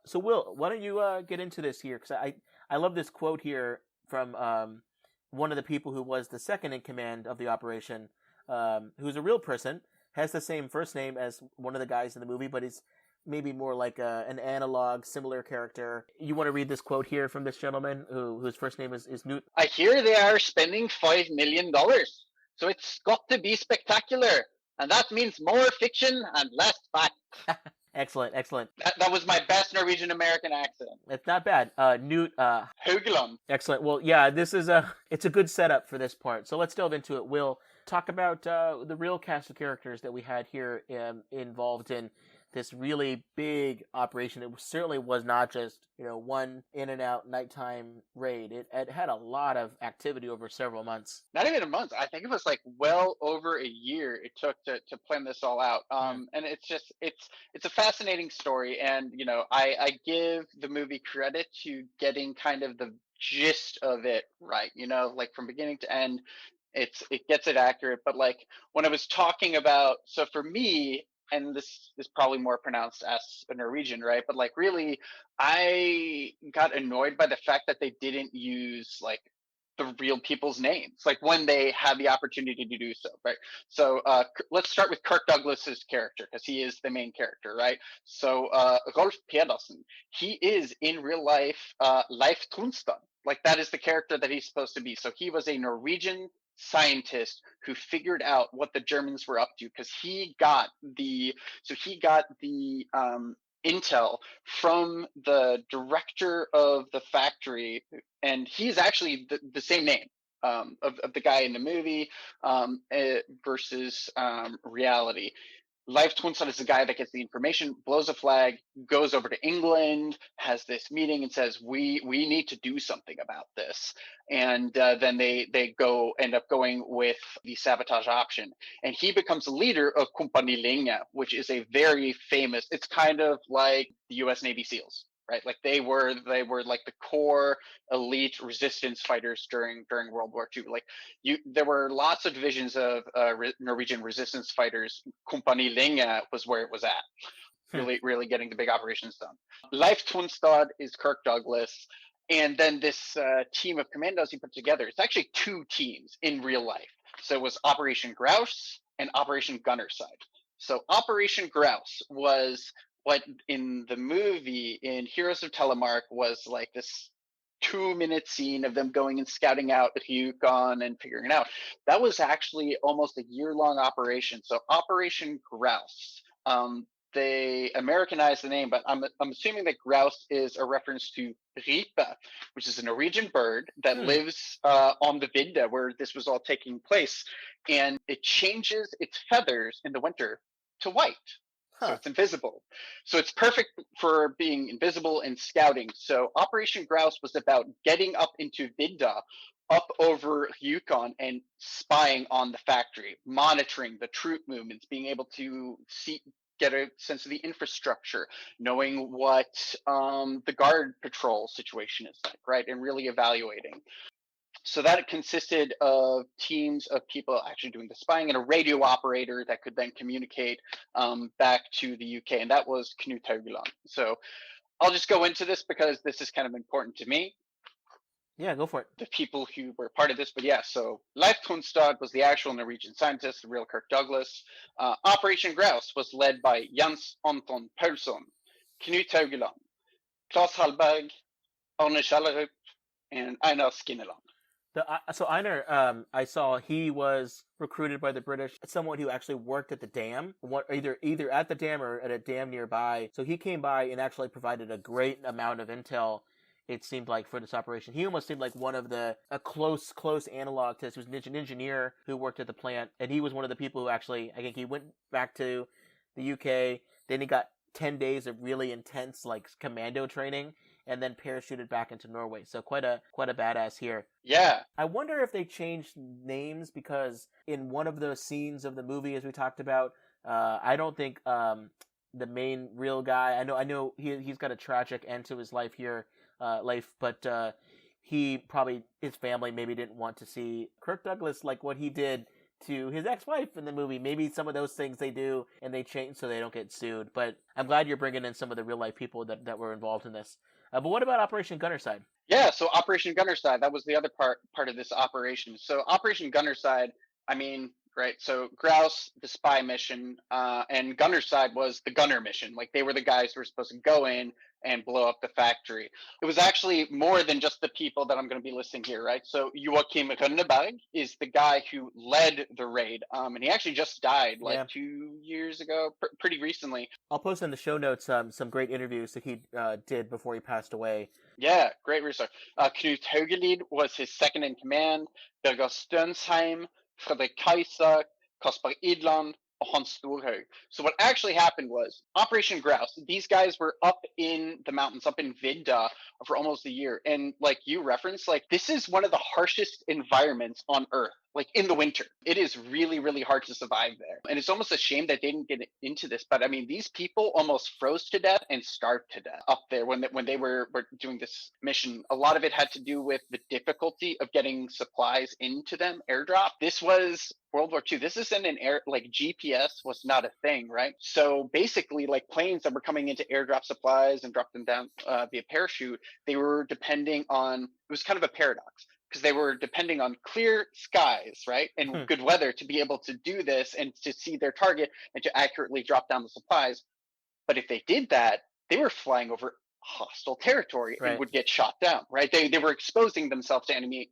So Will, why don't you get into this here? Because I love this quote here from one of the people who was the second in command of the operation, who's a real person, has the same first name as one of the guys in the movie, but is maybe more like an analog, similar character. You want to read this quote here from this gentleman whose first name is Newt? I hear they are spending $5 million, so it's got to be spectacular, and that means more fiction and less fact. Excellent. That was my best Norwegian American accent. It's not bad. Newt Haugeland. Excellent. Well, yeah, it's a good setup for this part. So let's delve into it. Will, talk about the real cast of characters that we had here involved in this really big operation. It certainly was not just one in and out nighttime raid. It had a lot of activity over several months. Not even a month. I think it was like well over a year it took to plan this all out. And it's a fascinating story, and I give the movie credit to getting kind of the gist of it right. Like from beginning to end, it gets it accurate. But like when I was talking about, so for me, and this is probably more pronounced as a Norwegian, right? But like really, I got annoyed by the fact that they didn't use like the real people's names, like when they had the opportunity to do so, right? So let's start with Kirk Douglas's character, because he is the main character, right? So Rolf Pedersen, he is in real life Leif Tronstad. Like that is the character that he's supposed to be. So he was a Norwegian scientist who figured out what the Germans were up to, because he got the intel from the director of the factory, and he's actually the same name of the guy in the movie versus reality. Leif Tronstad is the guy that gets the information, blows a flag, goes over to England, has this meeting and says, we need to do something about this. And then they end up going with the sabotage option. And he becomes the leader of Kompani Linge, which is a very famous, it's kind of like the US Navy SEALs, right? Like they were like the core elite resistance fighters during World War II. Like there were lots of divisions of Norwegian resistance fighters. Kompani Linge was where it was at. Really getting the big operations done. Leif Tronstad is Kirk Douglas. And then this team of commandos he put together, it's actually two teams in real life. So it was Operation Grouse and Operation Gunnerside. So Operation Grouse was what in the movie in Heroes of Telemark was like this 2-minute scene of them going and scouting out the Yukon and figuring it out. That was actually almost a year-long operation. So Operation Grouse, they Americanized the name, but I'm assuming that grouse is a reference to ripe, which is a Norwegian bird that lives on the Vidda where this was all taking place, and it changes its feathers in the winter to white. So it's invisible. So it's perfect for being invisible and scouting. So Operation Grouse was about getting up into Vidda, up over Yukon, and spying on the factory, monitoring the troop movements, being able to get a sense of the infrastructure, knowing what the guard patrol situation is like, right? And really evaluating. So that consisted of teams of people actually doing the spying and a radio operator that could then communicate back to the UK. And that was Knut Haugeland. So I'll just go into this because this is kind of important to me. Yeah, go for it. The people who were part of this, but yeah, so Leif Tronstad was the actual Norwegian scientist, the real Kirk Douglas. Operation Grouse was led by Jens Anton Paulsson, Knut Haugeland, Claes Hallberg, Arne Kjellerup, and Einar Skinneland. So Einar, I saw he was recruited by the British, someone who actually worked at the dam, either at the dam or at a dam nearby. So he came by and actually provided a great amount of intel, it seemed like, for this operation. He almost seemed like one of a close analog to this. He was an engineer who worked at the plant, and he was one of the people who actually, I think he went back to the UK, then he got 10 days of really intense, like, commando training, and then parachuted back into Norway. So quite a badass here. Yeah. I wonder if they changed names because in one of the scenes of the movie, as we talked about, I don't think the main real guy. I know he's got a tragic end to his life here, but his family maybe didn't want to see Kirk Douglas like what he did to his ex-wife in the movie. Maybe some of those things they do and they change so they don't get sued. But I'm glad you're bringing in some of the real life people that were involved in this. But what about Operation Gunnerside? Yeah, so Operation Gunnerside, that was the other part of this operation. So Operation Gunnerside, I mean, right, so Grouse, the spy mission, and Gunnerside was the gunner mission. Like, they were the guys who were supposed to go in and blow up the factory. It was actually more than just the people that I'm going to be listing here, right? So Joachim Rønneberg is the guy who led the raid, and he actually just died 2 years ago, pretty recently. I'll post in the show notes some great interviews that he did before he passed away. Yeah, great research. Knut Haugelid was his second in command. Birger Stønsheim, Fredrik Kaiser, Kasper Idland, Hans Storhaug. So what actually happened was Operation Grouse. These guys were up in the mountains, up in Vidda, for almost a year. And like you referenced, like, this is one of the harshest environments on Earth. Like, in the winter, it is really, really hard to survive there. And it's almost a shame that they didn't get into this. But I mean, these people almost froze to death and starved to death up there when they were doing this mission. A lot of it had to do with the difficulty of getting supplies into them, airdrop. This was World War II. This isn't an air, like, GPS was not a thing, right? So basically, like, planes that were coming into airdrop supplies and drop them down via parachute, they were depending on, it was kind of a paradox, because they were depending on clear skies, right, and good weather to be able to do this and to see their target and to accurately drop down the supplies. But if they did that, they were flying over hostile territory and would get shot down, right? They were exposing themselves to enemy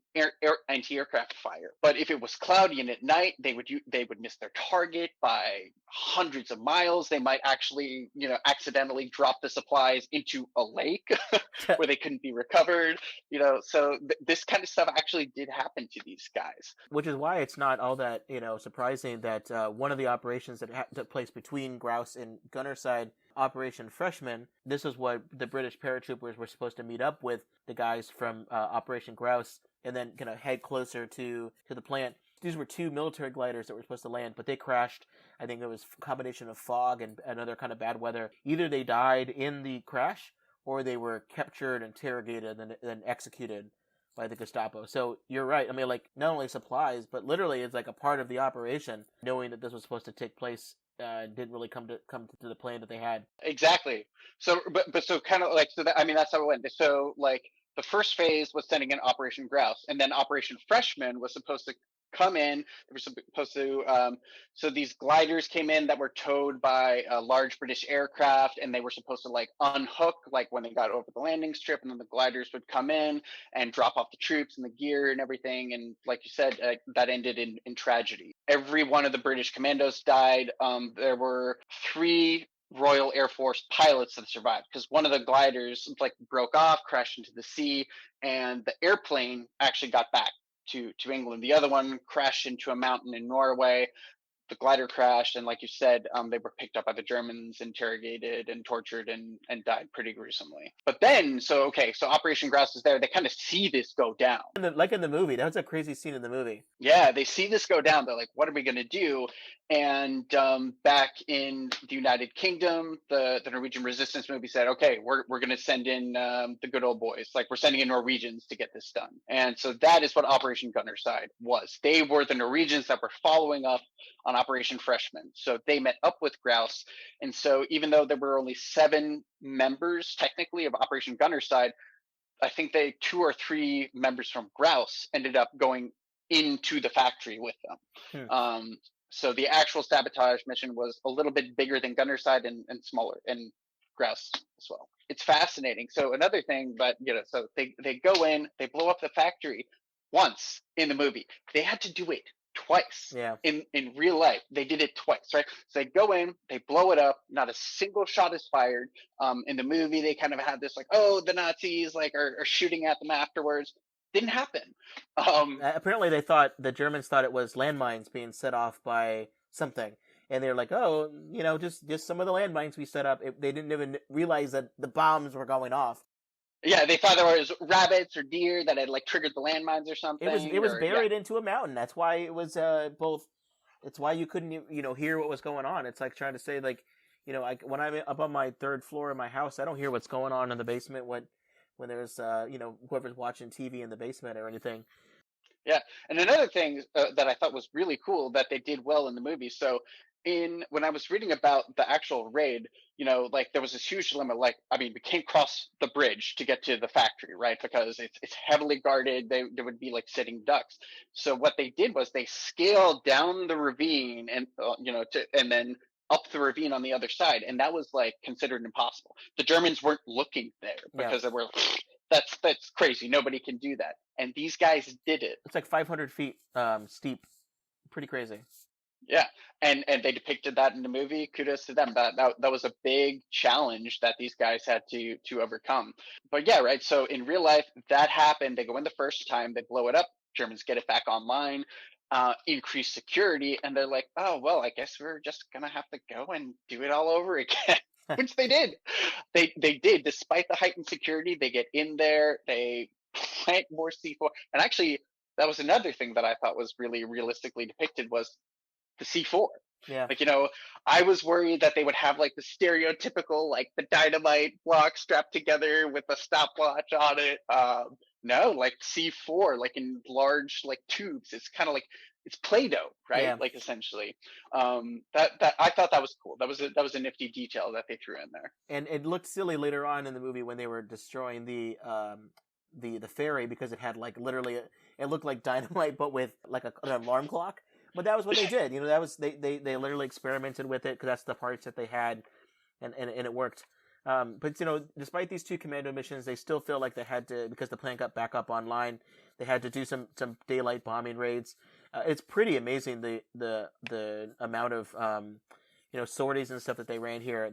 anti-aircraft fire. But if it was cloudy and at night, they would miss their target by hundreds of miles. They might actually, accidentally drop the supplies into a lake where they couldn't be recovered. So this kind of stuff actually did happen to these guys. Which is why it's not all that surprising that one of the operations that took place between Grouse and Gunnerside, Operation Freshman, this is what the British paratroopers were supposed to meet up with the guys from Operation Grouse and then head closer to the plant. These were two military gliders that were supposed to land, but they crashed. I think it was a combination of fog and another kind of bad weather. Either they died in the crash or they were captured, interrogated, and then executed by the Gestapo. So you're right. I mean, like, not only supplies, but literally it's like a part of the operation, knowing that this was supposed to take place. Didn't really come to the plan that they had. Exactly. So, but so kind of like, so that, I mean, that's how it went. So like the first phase was sending in Operation Grouse, and then Operation Freshman was supposed to come in. They were supposed to, so these gliders came in that were towed by a large British aircraft, and they were supposed to like unhook, like when they got over the landing strip, and then the gliders would come in and drop off the troops and the gear and everything. And like you said, that ended in tragedy. Every one of the British commandos died. There were 3 Royal Air Force pilots that survived because one of the gliders like broke off, crashed into the sea, and the airplane actually got back to England. The other one crashed into a mountain in Norway. the glider crashed, and like you said, they were picked up by the Germans, interrogated and tortured, and died pretty gruesomely. But then, so Operation Grouse is there. They kind of see this go down. Like in the movie, that was a crazy scene in the movie. Yeah, they see this go down. They're like, what are we going to do? And back in the United Kingdom, the Norwegian resistance movie said, okay, we're going to send in the good old boys. Like, we're sending in Norwegians to get this done. And so that is what Operation Gunnerside was. They were the Norwegians that were following up on Operation Freshman. So they met up with Grouse. And so even though there were only 7 members technically of Operation Gunnerside, I think 2 or 3 members from Grouse ended up going into the factory with them. So the actual sabotage mission was a little bit bigger than Gunnerside and smaller, and Grouse as well. It's fascinating. So another thing, but so they go in, they blow up the factory once in the movie. They had to do it twice. Yeah. In real life, they did it twice, right? So they go in, they blow it up, not a single shot is fired. In the movie, they kind of had this like, oh, the Nazis like are shooting at them afterwards. Didn't happen. Apparently, the Germans thought it was landmines being set off by something, and they're like, "Oh, just some of the landmines we set up." They didn't even realize that the bombs were going off. Yeah, they thought there was rabbits or deer that had like triggered the landmines or something. It was buried into a mountain. That's why it was both. It's why you couldn't hear what was going on. It's like trying to say like, when I'm up on my 3rd floor of my house, I don't hear what's going on in the basement. When there's whoever's watching TV in the basement or anything. Yeah, and another thing that I thought was really cool that they did well in the movie. So when I was reading about the actual raid, like there was this huge dilemma. Like, I mean, we can't cross the bridge to get to the factory, right? Because it's heavily guarded. There would be like sitting ducks. So what they did was they scaled down the ravine and and then up the ravine on the other side, and that was like considered impossible. The Germans weren't looking there because they were that's crazy. Nobody can do that, and these guys did it. It's like 500 feet steep, pretty crazy. Yeah, and they depicted that in the movie. Kudos to them. That was a big challenge that these guys had to overcome. But yeah, right. So in real life, that happened. They go in the first time, they blow it up. Germans get it back online. Increase security, and they're like, oh well, I guess we're just gonna have to go and do it all over again. Which they did. They did, despite the heightened security. They get in there, they plant more C4, and actually that was another thing that I thought was really realistically depicted was the C4. Yeah. Like, I was worried that they would have like the stereotypical like the dynamite block strapped together with a stopwatch on it. No, like C4, like in large like tubes. It's kind of like it's Play-Doh, right? Yeah. Like essentially. That I thought that was cool. That was a nifty detail that they threw in there. And it looked silly later on in the movie when they were destroying the ferry because it had like literally it looked like dynamite but with like an alarm clock. But that was what they did. That was they literally experimented with it because that's the parts that they had, and it worked. But despite these 2 commando missions, they still feel like they had to, because the plant got back up online, they had to do some daylight bombing raids. It's pretty amazing the amount of sorties and stuff that they ran here.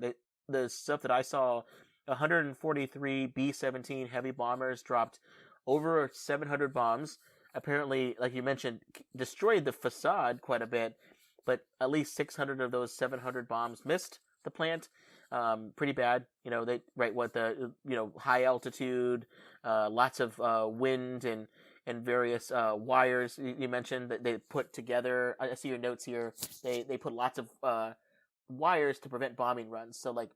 The stuff that I saw, 143 B-17 heavy bombers dropped over 700 bombs. Apparently, like you mentioned, destroyed the facade quite a bit, but at least 600 of those 700 bombs missed the plant. Pretty bad. High altitude, lots of wind and various wires. You mentioned that they put together. I see your notes here. They put lots of wires to prevent bombing runs. So like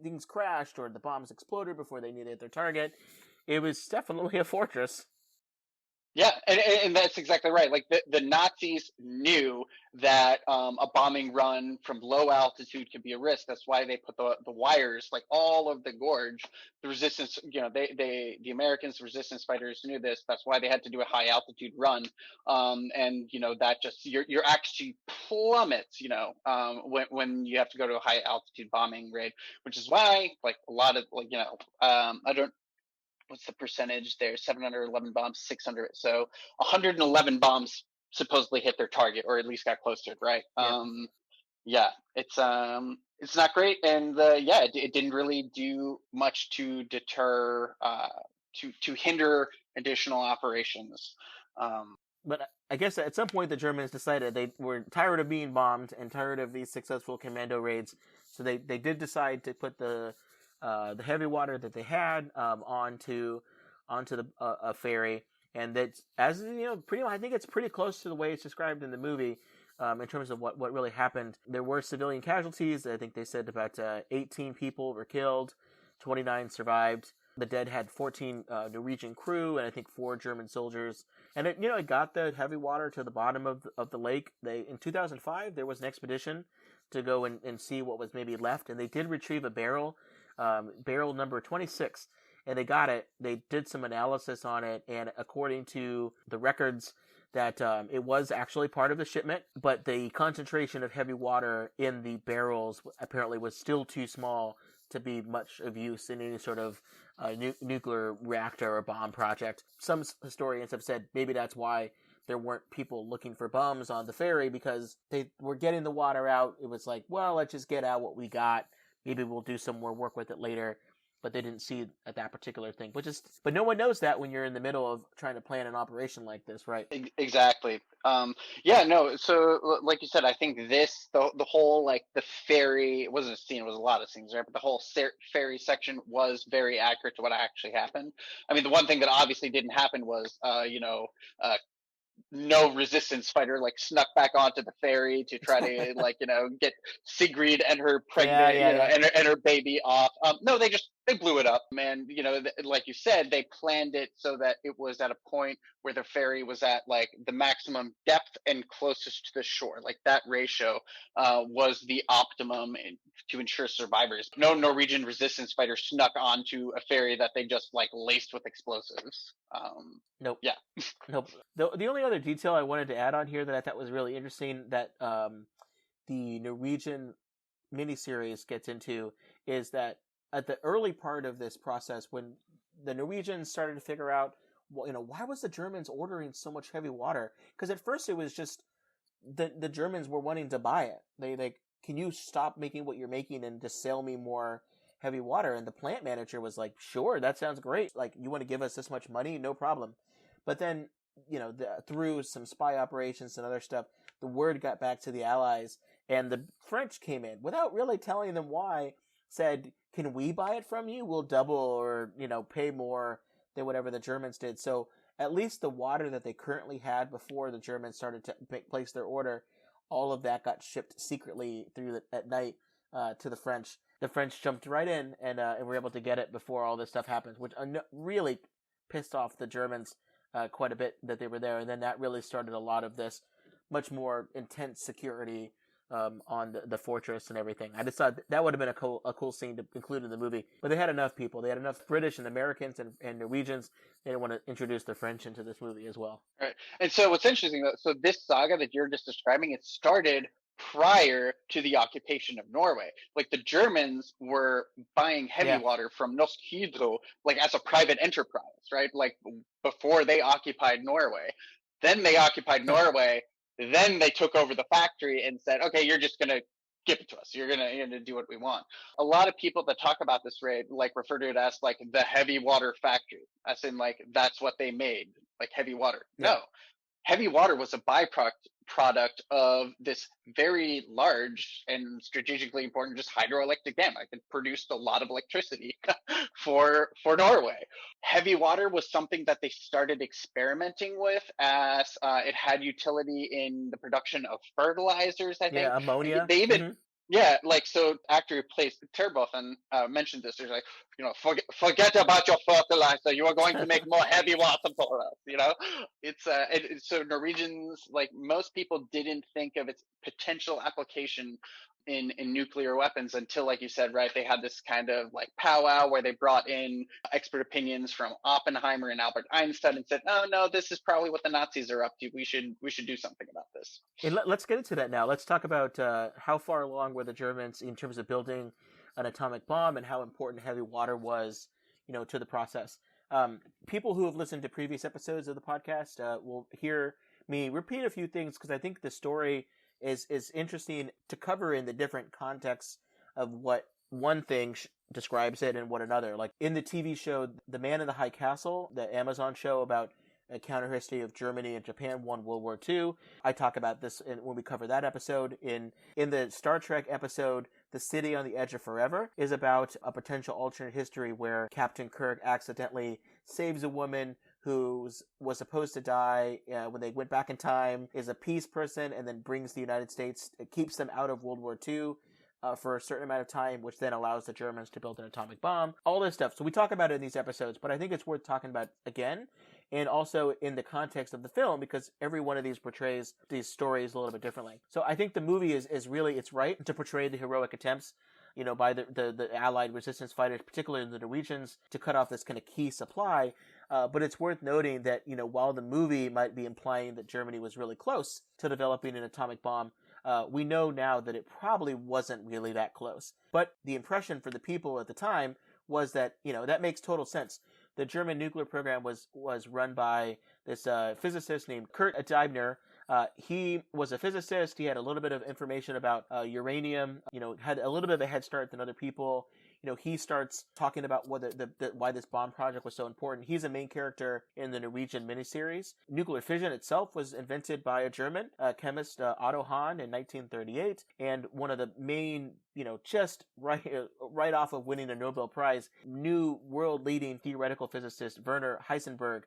things crashed or the bombs exploded before they knew they hit their target. It was definitely a fortress. Yeah, and that's exactly right. Like the Nazis knew that a bombing run from low altitude could be a risk. That's why they put the wires like all of the gorge. The resistance, the Americans, resistance fighters knew this. That's why they had to do a high altitude run. And that just your actually plummets. When you have to go to a high altitude bombing raid, which is why like a lot of I don't. What's the percentage there? 711 bombs, 600. So 111 bombs supposedly hit their target, or at least got close to it, right? Yeah. It's not great, and it didn't really do much to deter, to hinder additional operations. But I guess at some point the Germans decided they were tired of being bombed and tired of these successful commando raids, so they did decide to put the heavy water that they had onto the a ferry, and that, as you know, I think it's pretty close to the way it's described in the movie. In terms of what really happened, there were civilian casualties. I think they said about 18 people were killed, 29 survived. The dead had 14 Norwegian crew and I think 4 German soldiers. And it got the heavy water to the bottom of the lake. In 2005 there was an expedition to go and see what was maybe left, and they did retrieve a barrel number 26, and they got it. They did some analysis on it, and according to the records, that it was actually part of the shipment, but the concentration of heavy water in the barrels apparently was still too small to be much of use in any sort of nuclear reactor or bomb project. Some historians have said maybe that's why there weren't people looking for bombs on the ferry, because they were getting the water out. It was like, well, let's just get out what we got. Maybe we'll do some more work with it later. But they didn't see that particular thing. But no one knows that when you're in the middle of trying to plan an operation like this, right? Exactly. So like you said, I think the whole, like, the ferry, it wasn't a scene, it was a lot of scenes, right? But the whole ferry section was very accurate to what actually happened. I mean, the one thing that obviously didn't happen was, no resistance fighter like snuck back onto the ferry to try to get Sigrid and her pregnant and her baby off. No, they blew it up, man. Like you said, they planned it so that it was at a point where the ferry was at like the maximum depth and closest to the shore. Like that ratio was the optimum to ensure survivors. No Norwegian resistance fighter snuck onto a ferry that they just like laced with explosives. Nope. Yeah. Nope. The only other detail I wanted to add on here that I thought was really interesting that the Norwegian miniseries gets into is that at the early part of this process, when the Norwegians started to figure out, why was the Germans ordering so much heavy water? Because at first it was just the Germans were wanting to buy it. They can you stop making what you're making and just sell me more heavy water? And the plant manager was like, sure, that sounds great. Like, you want to give us this much money? No problem. But then, through some spy operations and other stuff, the word got back to the Allies, and the French came in without really telling them why, said, can we buy it from you? We'll double or, pay more than whatever the Germans did. So at least the water that they currently had before the Germans started to place their order, all of that got shipped secretly at night to the French. The French jumped right in and were able to get it before all this stuff happened, which really pissed off the Germans quite a bit that they were there. And then that really started a lot of this much more intense security on the fortress and everything. I just thought that would have been a cool scene to include in the movie. But they had enough people. They had enough British and Americans and Norwegians. They didn't want to introduce the French into this movie as well. Right. And so what's interesting, though, so this saga that you're just describing, it started prior to the occupation of Norway. Like, the Germans were buying heavy water from Norsk Hydro, like, as a private enterprise, right? Like, before they occupied Norway. Then they occupied Norway. Then they took over the factory and said, okay, you're just going to give it to us. You're gonna do what we want. A lot of people that talk about this raid, like, refer to it as, like, the heavy water factory, as in, like, that's what they made, like, heavy water. Yeah. No. Heavy water was a byproduct of this very large and strategically important just hydroelectric dam. Like, it produced a lot of electricity for Norway. Heavy water was something that they started experimenting with as it had utility in the production of fertilizers, I think. Yeah, ammonia. They even Yeah, like, so actor who plays Terboven mentioned this. He's like, forget about your fertilizer. You are going to make more heavy water for us. It's so Norwegians, like, most people didn't think of its potential application in nuclear weapons until, like you said, right, they had this kind of like powwow where they brought in expert opinions from Oppenheimer and Albert Einstein and said, oh no, this is probably what the Nazis are up to. We should do something about this. And let's get into that now. Let's talk about how far along were the Germans in terms of building an atomic bomb and how important heavy water was, to the process. People who have listened to previous episodes of the podcast will hear me repeat a few things because I think the story is interesting to cover in the different contexts of what one thing describes it and what another. Like in the TV show The Man in the High Castle, the Amazon show about a counter history of Germany and Japan won World War II. I talk about this when we cover that episode. In the Star Trek episode, The City on the Edge of Forever is about a potential alternate history where Captain Kirk accidentally saves a woman who was supposed to die when they went back in time, is a peace person, and then brings the United States, it keeps them out of World War II for a certain amount of time, which then allows the Germans to build an atomic bomb. All this stuff. So we talk about it in these episodes, but I think it's worth talking about again, and also in the context of the film, because every one of these portrays these stories a little bit differently. So I think the movie is really, it's right to portray the heroic attempts, by the Allied resistance fighters, particularly the Norwegians, to cut off this kind of key supply. But it's worth noting that, while the movie might be implying that Germany was really close to developing an atomic bomb, we know now that it probably wasn't really that close. But the impression for the people at the time was that, that makes total sense. The German nuclear program was run by this physicist named Kurt Deibner. He was a physicist. He had a little bit of information about uranium, had a little bit of a head start than other people. He starts talking about why this bomb project was so important. He's a main character in the Norwegian miniseries. Nuclear fission itself was invented by a German chemist, Otto Hahn, in 1938. And one of the main, just right off of winning a Nobel Prize, new world-leading theoretical physicist, Werner Heisenberg,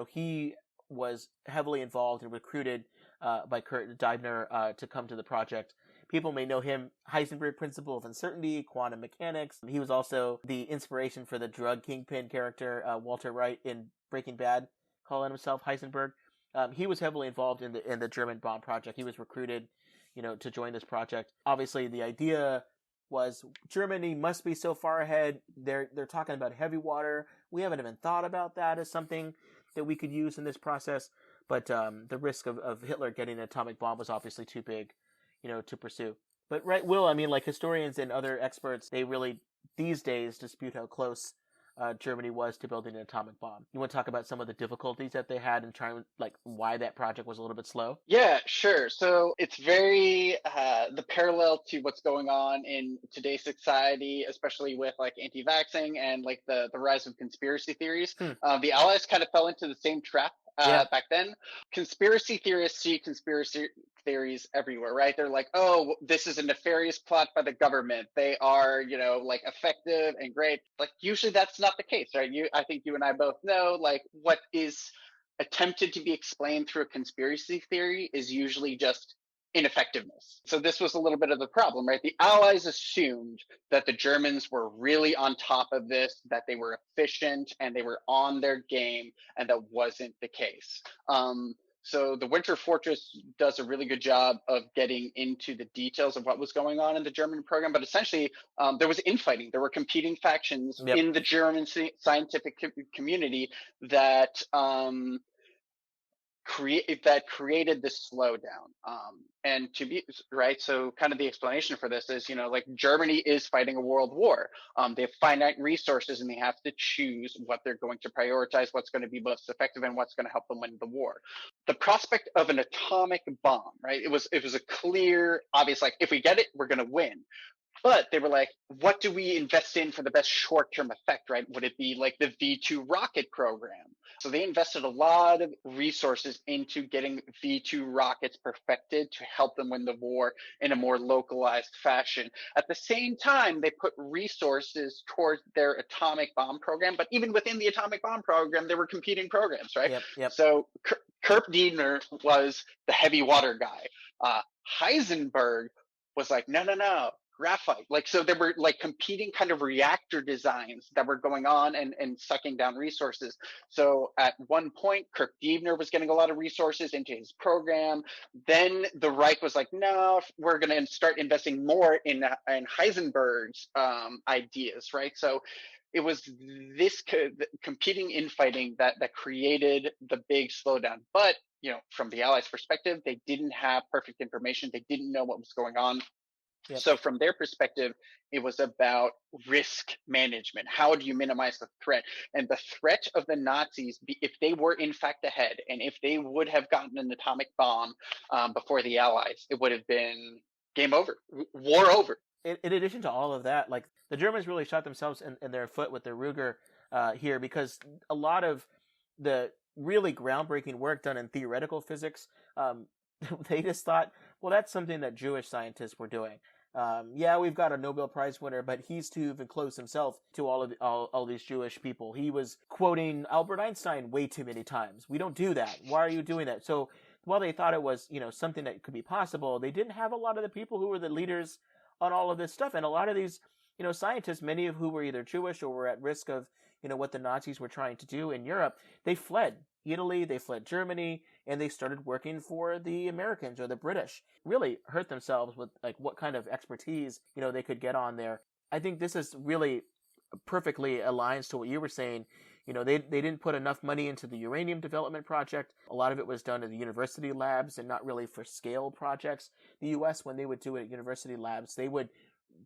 he was heavily involved and recruited by Kurt Deibner to come to the project. People may know him, Heisenberg Principle of Uncertainty, quantum mechanics. He was also the inspiration for the drug kingpin character, Walter White, in Breaking Bad, calling himself Heisenberg. He was heavily involved in the German bomb project. He was recruited, to join this project. Obviously, the idea was Germany must be so far ahead. They're talking about heavy water. We haven't even thought about that as something that we could use in this process. But the risk of Hitler getting an atomic bomb was obviously too big, to pursue. But right, Will, historians and other experts, they really, these days, dispute how close Germany was to building an atomic bomb. You want to talk about some of the difficulties that they had and trying, why that project was a little bit slow? Yeah, sure. So it's very the parallel to what's going on in today's society, especially with anti-vaxxing and the rise of conspiracy theories. The Allies kind of fell into the same trap back then. Conspiracy theorists see conspiracy theories everywhere, right? They're like, oh, this is a nefarious plot by the government. They are, effective and great. Usually that's not the case, right? I think you and I both know, what is attempted to be explained through a conspiracy theory is usually just ineffectiveness. So this was a little bit of the problem, right? The Allies assumed that the Germans were really on top of this, that they were efficient and they were on their game, and that wasn't the case. So the Winter Fortress does a really good job of getting into the details of what was going on in the German program, but essentially there was infighting. There were competing factions in the German scientific community that created this slowdown. And to be right, so kind of the explanation for this is, Germany is fighting a world war. They have finite resources and they have to choose what they're going to prioritize, what's going to be most effective, and what's going to help them win the war. The prospect of an atomic bomb, right? It was a clear, obvious, if we get it, we're going to win. But they were like, what do we invest in for the best short-term effect, right? Would it be the V2 rocket program? So they invested a lot of resources into getting V2 rockets perfected to help them win the war in a more localized fashion. At the same time, they put resources towards their atomic bomb program. But even within the atomic bomb program, there were competing programs, right? Yep. So Kurt Deibner was the heavy water guy. Heisenberg was like, no. Graphite. So there were competing kind of reactor designs that were going on and sucking down resources. So at one point, Kurt Deibner was getting a lot of resources into his program. Then the Reich was like, no, we're going to start investing more in Heisenberg's ideas, right? So it was this competing infighting that created the big slowdown. But, from the Allies' perspective, they didn't have perfect information. They didn't know what was going on. Yep. So from their perspective, it was about risk management. How do you minimize the threat? And the threat of the Nazis, if they were in fact ahead, and if they would have gotten an atomic bomb before the Allies, it would have been game over, war over. In addition to all of that, the Germans really shot themselves in their foot with their Ruger here, because a lot of the really groundbreaking work done in theoretical physics. They just thought, well, that's something that Jewish scientists were doing. Yeah, we've got a Nobel Prize winner, but he's too even close himself to all these Jewish people. He was quoting Albert Einstein way too many times. We don't do that. Why are you doing that? So while they thought it was, something that could be possible, they didn't have a lot of the people who were the leaders on all of this stuff. And a lot of these, scientists, many of who were either Jewish or were at risk of, what the Nazis were trying to do in Europe, they fled Italy, they fled Germany, and they started working for the Americans or the British. Really hurt themselves with like what kind of expertise, they could get on there. I think this is really perfectly aligns to what you were saying. They didn't put enough money into the uranium development project. A lot of it was done in the university labs and not really for scale projects. The U.S., when they would do it at university labs, they would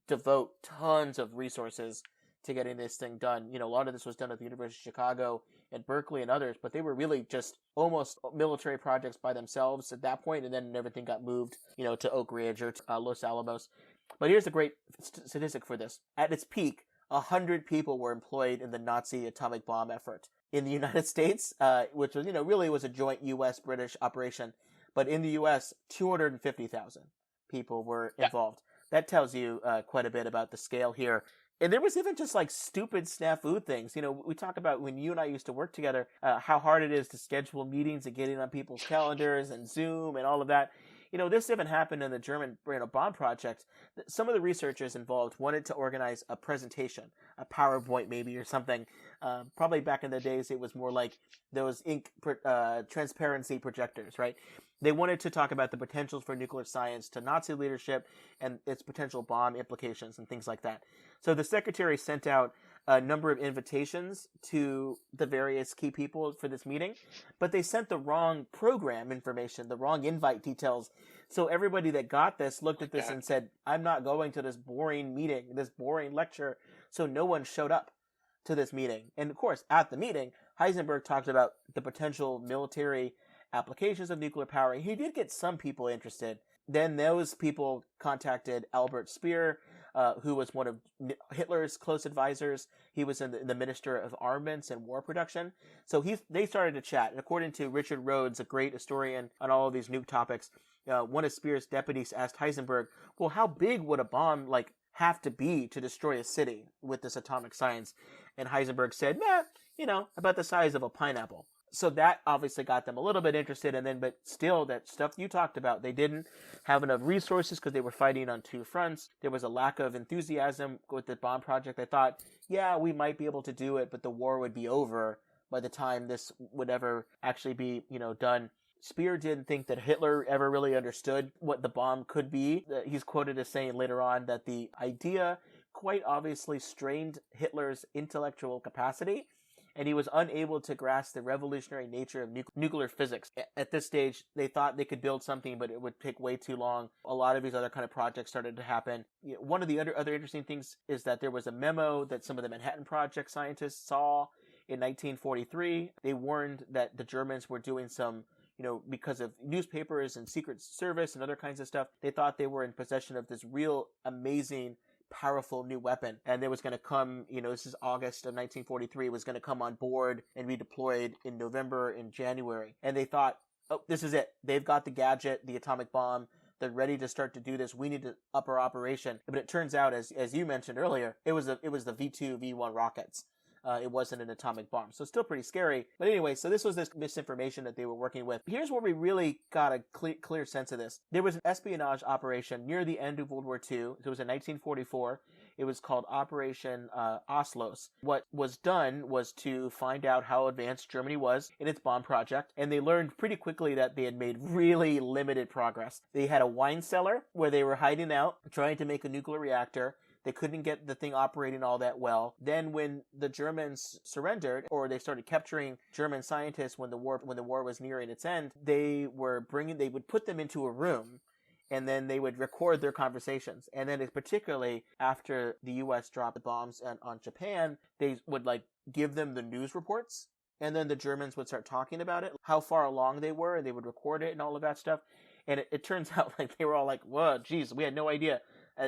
devote tons of resources to getting this thing done. A lot of this was done at the University of Chicago and Berkeley and others, but they were really just almost military projects by themselves at that point, and then everything got moved, to Oak Ridge or to Los Alamos. But here's a great statistic for this. At its peak, 100 people were employed in the Nazi atomic bomb effort. In the United States, which was, really was a joint U.S.-British operation, but in the U.S., 250,000 people were involved. That tells you quite a bit about the scale here. And there was even just like stupid snafu things. We talk about when you and I used to work together, how hard it is to schedule meetings and getting on people's calendars and Zoom and all of that. This even happened in the German bomb project. Some of the researchers involved wanted to organize a presentation, a PowerPoint maybe or something. Probably back in the days, it was more like those ink transparency projectors, right? They wanted to talk about the potentials for nuclear science to Nazi leadership and its potential bomb implications and things like that. So the secretary sent out a number of invitations to the various key people for this meeting, but they sent the wrong program information, the wrong invite details. So everybody that got this looked at this and said, I'm not going to this boring meeting, this boring lecture. So no one showed up to this meeting. And of course, at the meeting, Heisenberg talked about the potential military applications of nuclear power. He did get some people interested. Then those people contacted Albert Speer, who was one of Hitler's close advisors. He was in the Minister of Armaments and War Production. So they started to chat. And according to Richard Rhodes, a great historian on all of these nuke topics, one of Speer's deputies asked Heisenberg, well, how big would a bomb have to be to destroy a city with this atomic science? And Heisenberg said, about the size of a pineapple. So that obviously got them a little bit interested, but still, that stuff you talked about, they didn't have enough resources because they were fighting on two fronts. There was a lack of enthusiasm with the bomb project. They thought, yeah, we might be able to do it, but the war would be over by the time this would ever actually be, done. Speer didn't think that Hitler ever really understood what the bomb could be. He's quoted as saying later on that the idea quite obviously strained Hitler's intellectual capacity, and he was unable to grasp the revolutionary nature of nuclear physics. At this stage, they thought they could build something, but it would take way too long. A lot of these other kind of projects started to happen. One of the other interesting things is that there was a memo that some of the Manhattan Project scientists saw in 1943. They warned that the Germans were doing some, because of newspapers and Secret Service and other kinds of stuff, they thought they were in possession of this real amazing powerful new weapon, and it was going to come, this is August of 1943, was going to come on board and be deployed in November and January. And they thought, oh, this is it. They've got the gadget, the atomic bomb. They're ready to start to do this. We need to up our operation. But it turns out, as you mentioned earlier, it was the V2, V1 rockets. It wasn't an atomic bomb. So still pretty scary. But anyway, so this was this misinformation that they were working with. Here's where we really got a clear sense of this. There was an espionage operation near the end of World War II. It was in 1944. It was called Operation Oslos. What was done was to find out how advanced Germany was in its bomb project, and they learned pretty quickly that they had made really limited progress. They had a wine cellar where they were hiding out, trying to make a nuclear reactor. They couldn't get the thing operating all that well. Then when the Germans surrendered, or they started capturing German scientists when the war was nearing its end, they would put them into a room, and then they would record their conversations. And then particularly after the U.S. dropped the bombs on Japan, they would give them the news reports, and then the Germans would start talking about it, how far along they were, and they would record it and all of that stuff. And it turns out they were all like, whoa, geez, we had no idea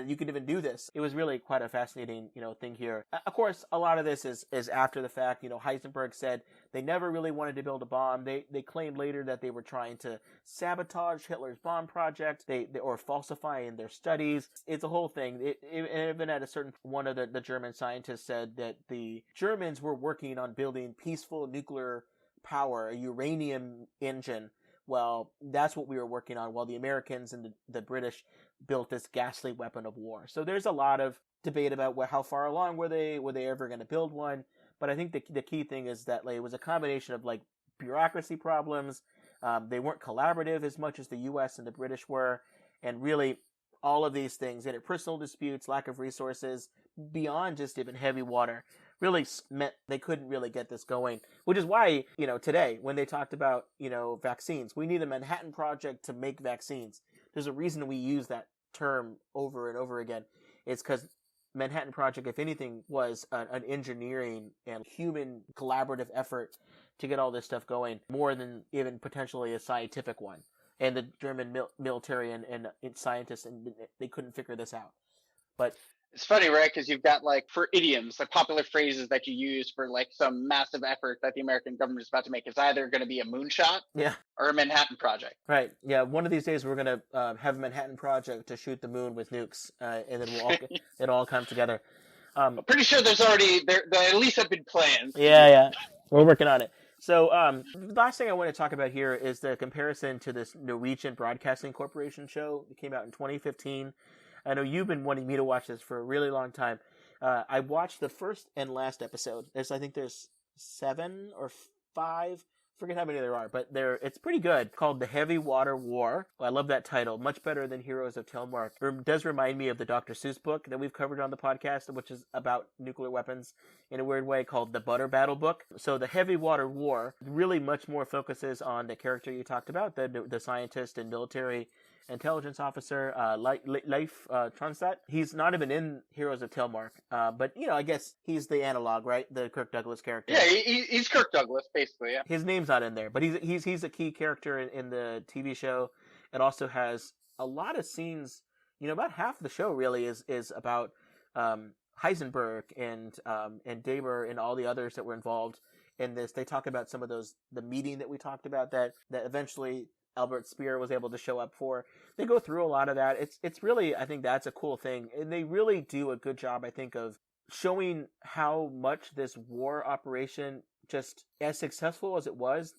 you could even do this. It was really quite a fascinating, thing here. Of course, a lot of this is after the fact. Heisenberg said they never really wanted to build a bomb. They claimed later that they were trying to sabotage Hitler's bomb project. They or falsifying their studies. It's a whole thing. Even at a certain one of the German scientists said that the Germans were working on building peaceful nuclear power, a uranium engine. Well, that's what we were working on, while the Americans and the British built this ghastly weapon of war. So there's a lot of debate about how far along were they ever going to build one. But I think the key thing is that it was a combination of bureaucracy problems. They weren't collaborative as much as the U.S. and the British were, and really all of these things, interpersonal disputes, lack of resources, beyond just even heavy water, really meant they couldn't really get this going, which is why, today, when they talked about, vaccines, we need a Manhattan Project to make vaccines. There's a reason we use that term over and over again. It's because Manhattan Project, if anything, was an engineering and human collaborative effort to get all this stuff going, more than even potentially a scientific one. And the German military and scientists, and they couldn't figure this out. But it's funny, right? Because you've got for idioms, popular phrases that you use for some massive effort that the American government is about to make. It's either going to be a moonshot, or a Manhattan Project. Right. Yeah. One of these days we're going to have a Manhattan Project to shoot the moon with nukes, and then it'll all come together. I'm pretty sure there's already there at least have been plans. Yeah. We're working on it. So, the last thing I want to talk about here is the comparison to this Norwegian Broadcasting Corporation show that came out in 2015. I know you've been wanting me to watch this for a really long time. I watched the first and last episode. I think there's 7 or 5. Forget how many there are, but it's pretty good. Called The Heavy Water War. I love that title. Much better than Heroes of Telemark. It does remind me of the Dr. Seuss book that we've covered on the podcast, which is about nuclear weapons in a weird way, called The Butter Battle Book. So The Heavy Water War really much more focuses on the character you talked about, the scientist and military intelligence officer, Leif Tronstadt. He's not even in Heroes of Telemark, but I guess he's the analog, right? The Kirk Douglas character. Yeah, he's Kirk Douglas, basically. Yeah. His name's not in there, but he's a key character in the TV show. It also has a lot of scenes. About half the show really is about Heisenberg and Daber and all the others that were involved in this. They talk about some of the meeting that we talked about that eventually Albert Speer was able to show up for. They go through a lot of that. It's really, I think that's a cool thing. And they really do a good job, I think, of showing how much this war operation, just as successful as it was,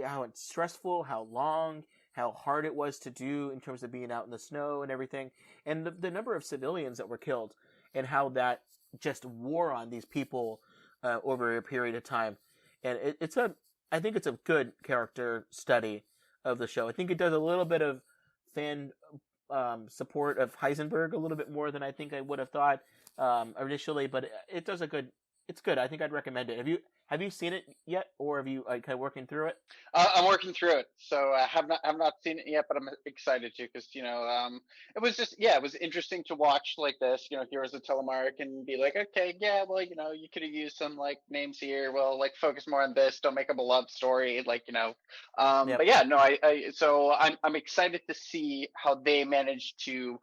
how it's stressful, how long, how hard it was to do in terms of being out in the snow and everything, and the number of civilians that were killed, and how that just wore on these people over a period of time. And I think it's a good character study of the show. I think it does a little bit of fan support of Heisenberg, a little bit more than I think I would have thought initially, but it does it's good. I think I'd recommend it. Have you seen it yet, or have you kind of working through it? I'm working through it, so I have not seen it yet, but I'm excited to, because it was just it was interesting to watch this, Heroes of Telemark, and be like, okay, yeah, well, you could have used some names here. Well, focus more on this. Don't make up a love story, But yeah, no, so I'm excited to see how they managed to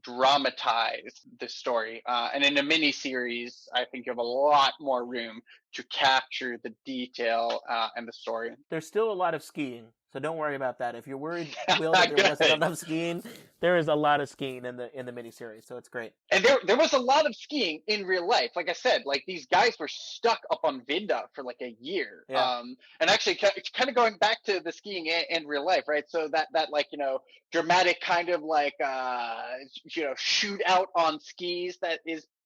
dramatize this story. And in a mini series, I think you have a lot more room to capture the detail and the story. There's still a lot of skiing, so don't worry about that. If you're worried, Will, that there wasn't enough skiing, there is a lot of skiing in the miniseries, so it's great. And there was a lot of skiing in real life. Like I said, these guys were stuck up on Vinda for a year. Yeah. And actually, kind of going back to the skiing in real life, right? So that dramatic kind of shootout on skis that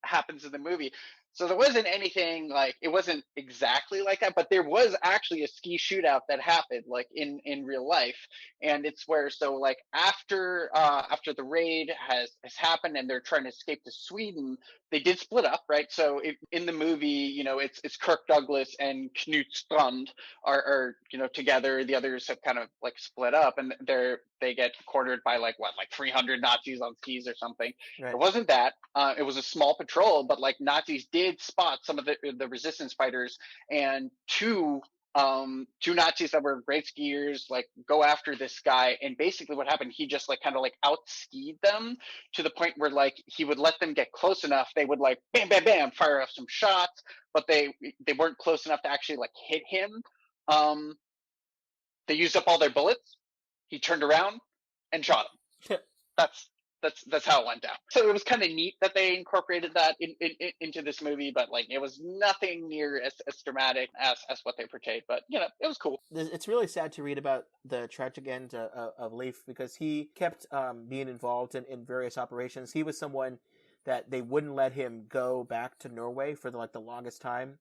happens in the movie. So there wasn't anything it wasn't exactly like that, but there was actually a ski shootout that happened in real life. And it's where, after the raid has happened and they're trying to escape to Sweden, they did split up, right? So in the movie, it's Kirk Douglas and Knut Strand are together. The others have kind of split up, and they get cornered by 300 Nazis on skis or something. Right. It wasn't that. It was a small patrol, but Nazis did spot some of the resistance fighters, and 2 Two Nazis that were great skiers like go after this guy, and basically what happened, he just like kind of like out skied them to the point where like he would let them get close enough, they would like bam bam bam fire off some shots, but they weren't close enough to actually like hit him. They used up all their bullets. He turned around and shot him. That's how it went down. So it was kind of neat that they incorporated that into this movie, but like it was nothing near as dramatic as what they portrayed. But you know, it was cool. It's really sad to read about the tragic end of Leif, because he kept being involved in various operations. He was someone that they wouldn't let him go back to Norway for the longest time.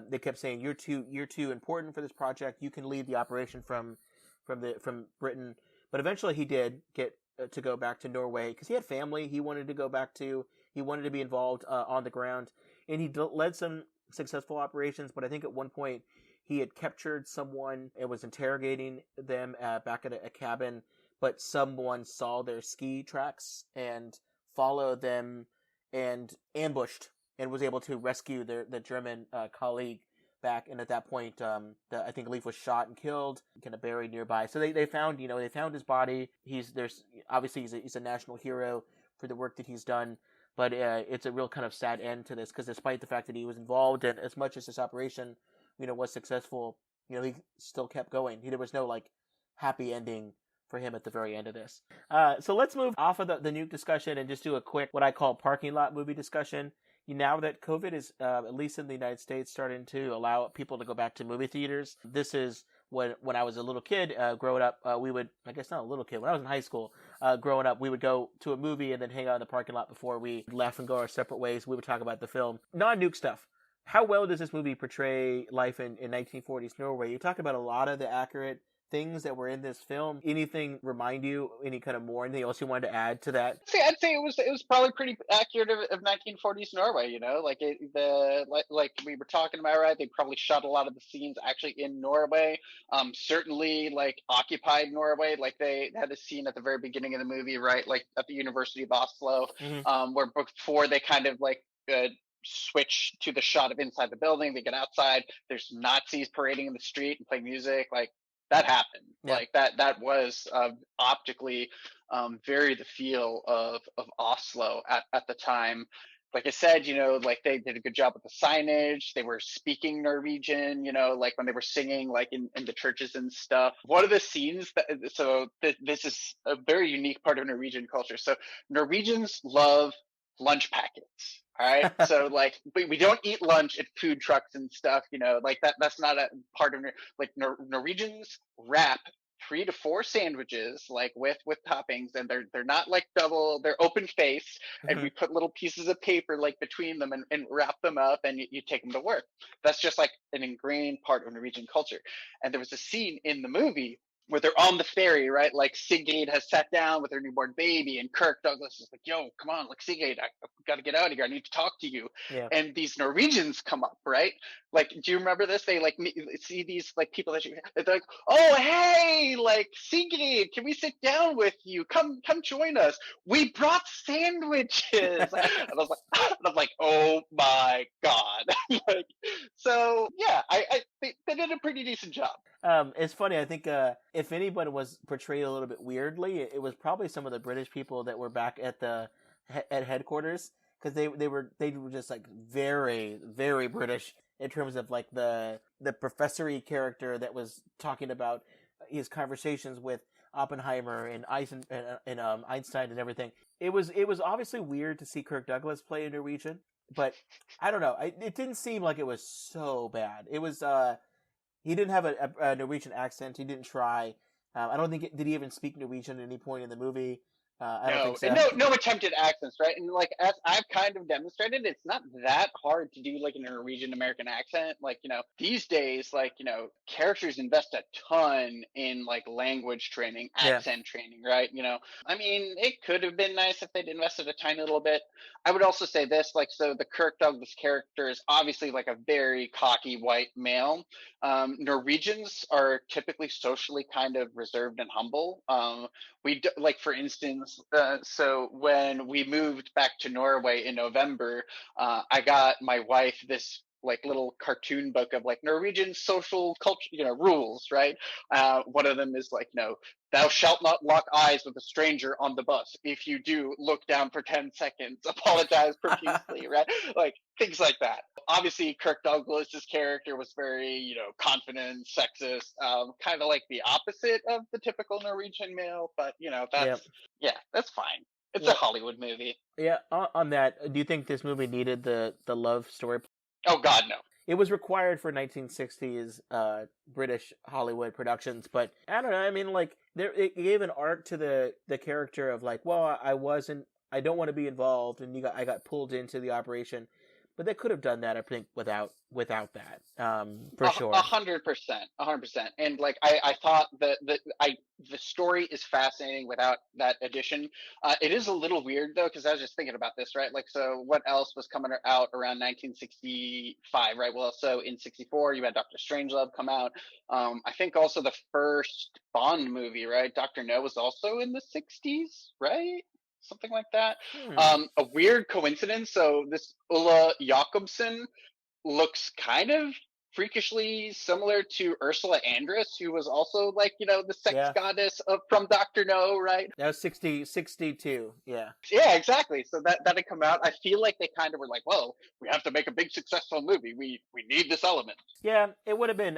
They kept saying, "You're too important for this project. You can lead the operation from Britain." But eventually, he did get to go back to Norway because he had family. He wanted to go back to. He wanted to be involved on the ground, and he led some successful operations. But I think at one point he had captured someone and was interrogating them back at a cabin. But someone saw their ski tracks and followed them and ambushed, and was able to rescue the German colleague back. And at that point, I think Leif was shot and killed, kind of buried nearby. So they found his body. He's a national hero for the work that he's done. But it's a real kind of sad end to this, because despite the fact that he was involved, and as much as this operation, was successful, he still kept going. There was no like happy ending for him at the very end of this. So let's move off of the nuke discussion and just do a quick, what I call parking lot movie discussion. Now that COVID is, at least in the United States, starting to allow people to go back to movie theaters. This is when I was a little kid, growing up, we would, I guess not a little kid, when I was in high school, growing up, we would go to a movie and then hang out in the parking lot before we left and go our separate ways. We would talk about the film. Non-nuke stuff. How well does this movie portray life in 1940s Norway? You talk about a lot of the accurate things that were in this film. Anything remind you anything else you wanted to add to that? I'd say it was probably pretty accurate of 1940s Norway. Like we were talking about, right? They probably shot a lot of the scenes actually in Norway. Certainly like occupied Norway. Like they had a scene at the very beginning of the movie, right? Like at the University of Oslo, where before they kind of like switch to the shot of inside the building, they get outside. There's Nazis parading in the street and playing music. Like that happened. Yeah. Like that was optically very the feel of Oslo at the time. Like I said, like they did a good job with the signage. They were speaking Norwegian, like when they were singing, like in the churches and stuff. One of the scenes this is a very unique part of Norwegian culture. So Norwegians love lunch packets. All right. So like we don't eat lunch at food trucks and stuff, like that's not a part of like Norwegians wrap 3 to 4 sandwiches like with toppings, and they're not like double, they're open face, and we put little pieces of paper like between them and wrap them up, and you take them to work. That's just like an ingrained part of Norwegian culture. And there was a scene in the movie where they're on the ferry, right? Like Sigrid has sat down with her newborn baby, and Kirk Douglas is like, "Yo, come on, like Sigrid, I got to get out of here. I need to talk to you." Yeah. And these Norwegians come up, right? Like, do you remember this? They like see these like people that they're like, "Oh, hey, like Sigrid, can we sit down with you? Come join us. We brought sandwiches." And I was like, "Oh my god!" Like, so yeah, they did a pretty decent job. It's funny. I think if anybody was portrayed a little bit weirdly, it was probably some of the British people that were back at headquarters, because they were just like very, very British in terms of like the professory character that was talking about his conversations with Oppenheimer and Einstein and everything. It was obviously weird to see Kirk Douglas play a Norwegian, but I don't know. It didn't seem like it was so bad. It was. He didn't have a Norwegian accent. He didn't try. I don't think did he even speak Norwegian at any point in the movie? I don't think so. No attempted accents, right? And like as I've kind of demonstrated, it's not that hard to do like a Norwegian American accent. Like, these days, like, characters invest a ton in like language training, accent training, right? I mean, it could have been nice if they'd invested a tiny little bit. I would also say this, like, so the Kirk Douglas character is obviously like a very cocky white male. Norwegians are typically socially kind of reserved and humble. Like, for instance, so when we moved back to Norway in November, I got my wife this like little cartoon book of like Norwegian social culture, rules, right? One of them is like, thou shalt not lock eyes with a stranger on the bus. If you do, look down for 10 seconds, apologize profusely, right? Like things like that. Obviously, Kirk Douglas's character was very, confident, sexist, kind of like the opposite of the typical Norwegian male. But, that's fine. It's a Hollywood movie. Yeah, on that, do you think this movie needed the love story? Oh, God, no. It was required for 1960s British Hollywood productions, but I don't know. I mean, like, it gave an arc to the character of like, well, I don't want to be involved, and I got pulled into the operation. But they could have done that, I think, without that, for sure. 100%. And like, I thought that the story is fascinating without that addition. It is a little weird though, because I was just thinking about this, right? Like, so what else was coming out around 1965, right? Well, so in '64 you had Dr. Strangelove come out. I think also the first Bond movie, right? Dr. No was also in the '60s, right? Something like that. A weird coincidence. So this Ulla Jacobsen looks kind of freakishly similar to Ursula Andress, who was also like, the sex goddess from Dr. No, right? That was 62. Yeah. Yeah, exactly. So that had come out. I feel like they kind of were like, well, we have to make a big successful movie. We need this element. Yeah, it would have been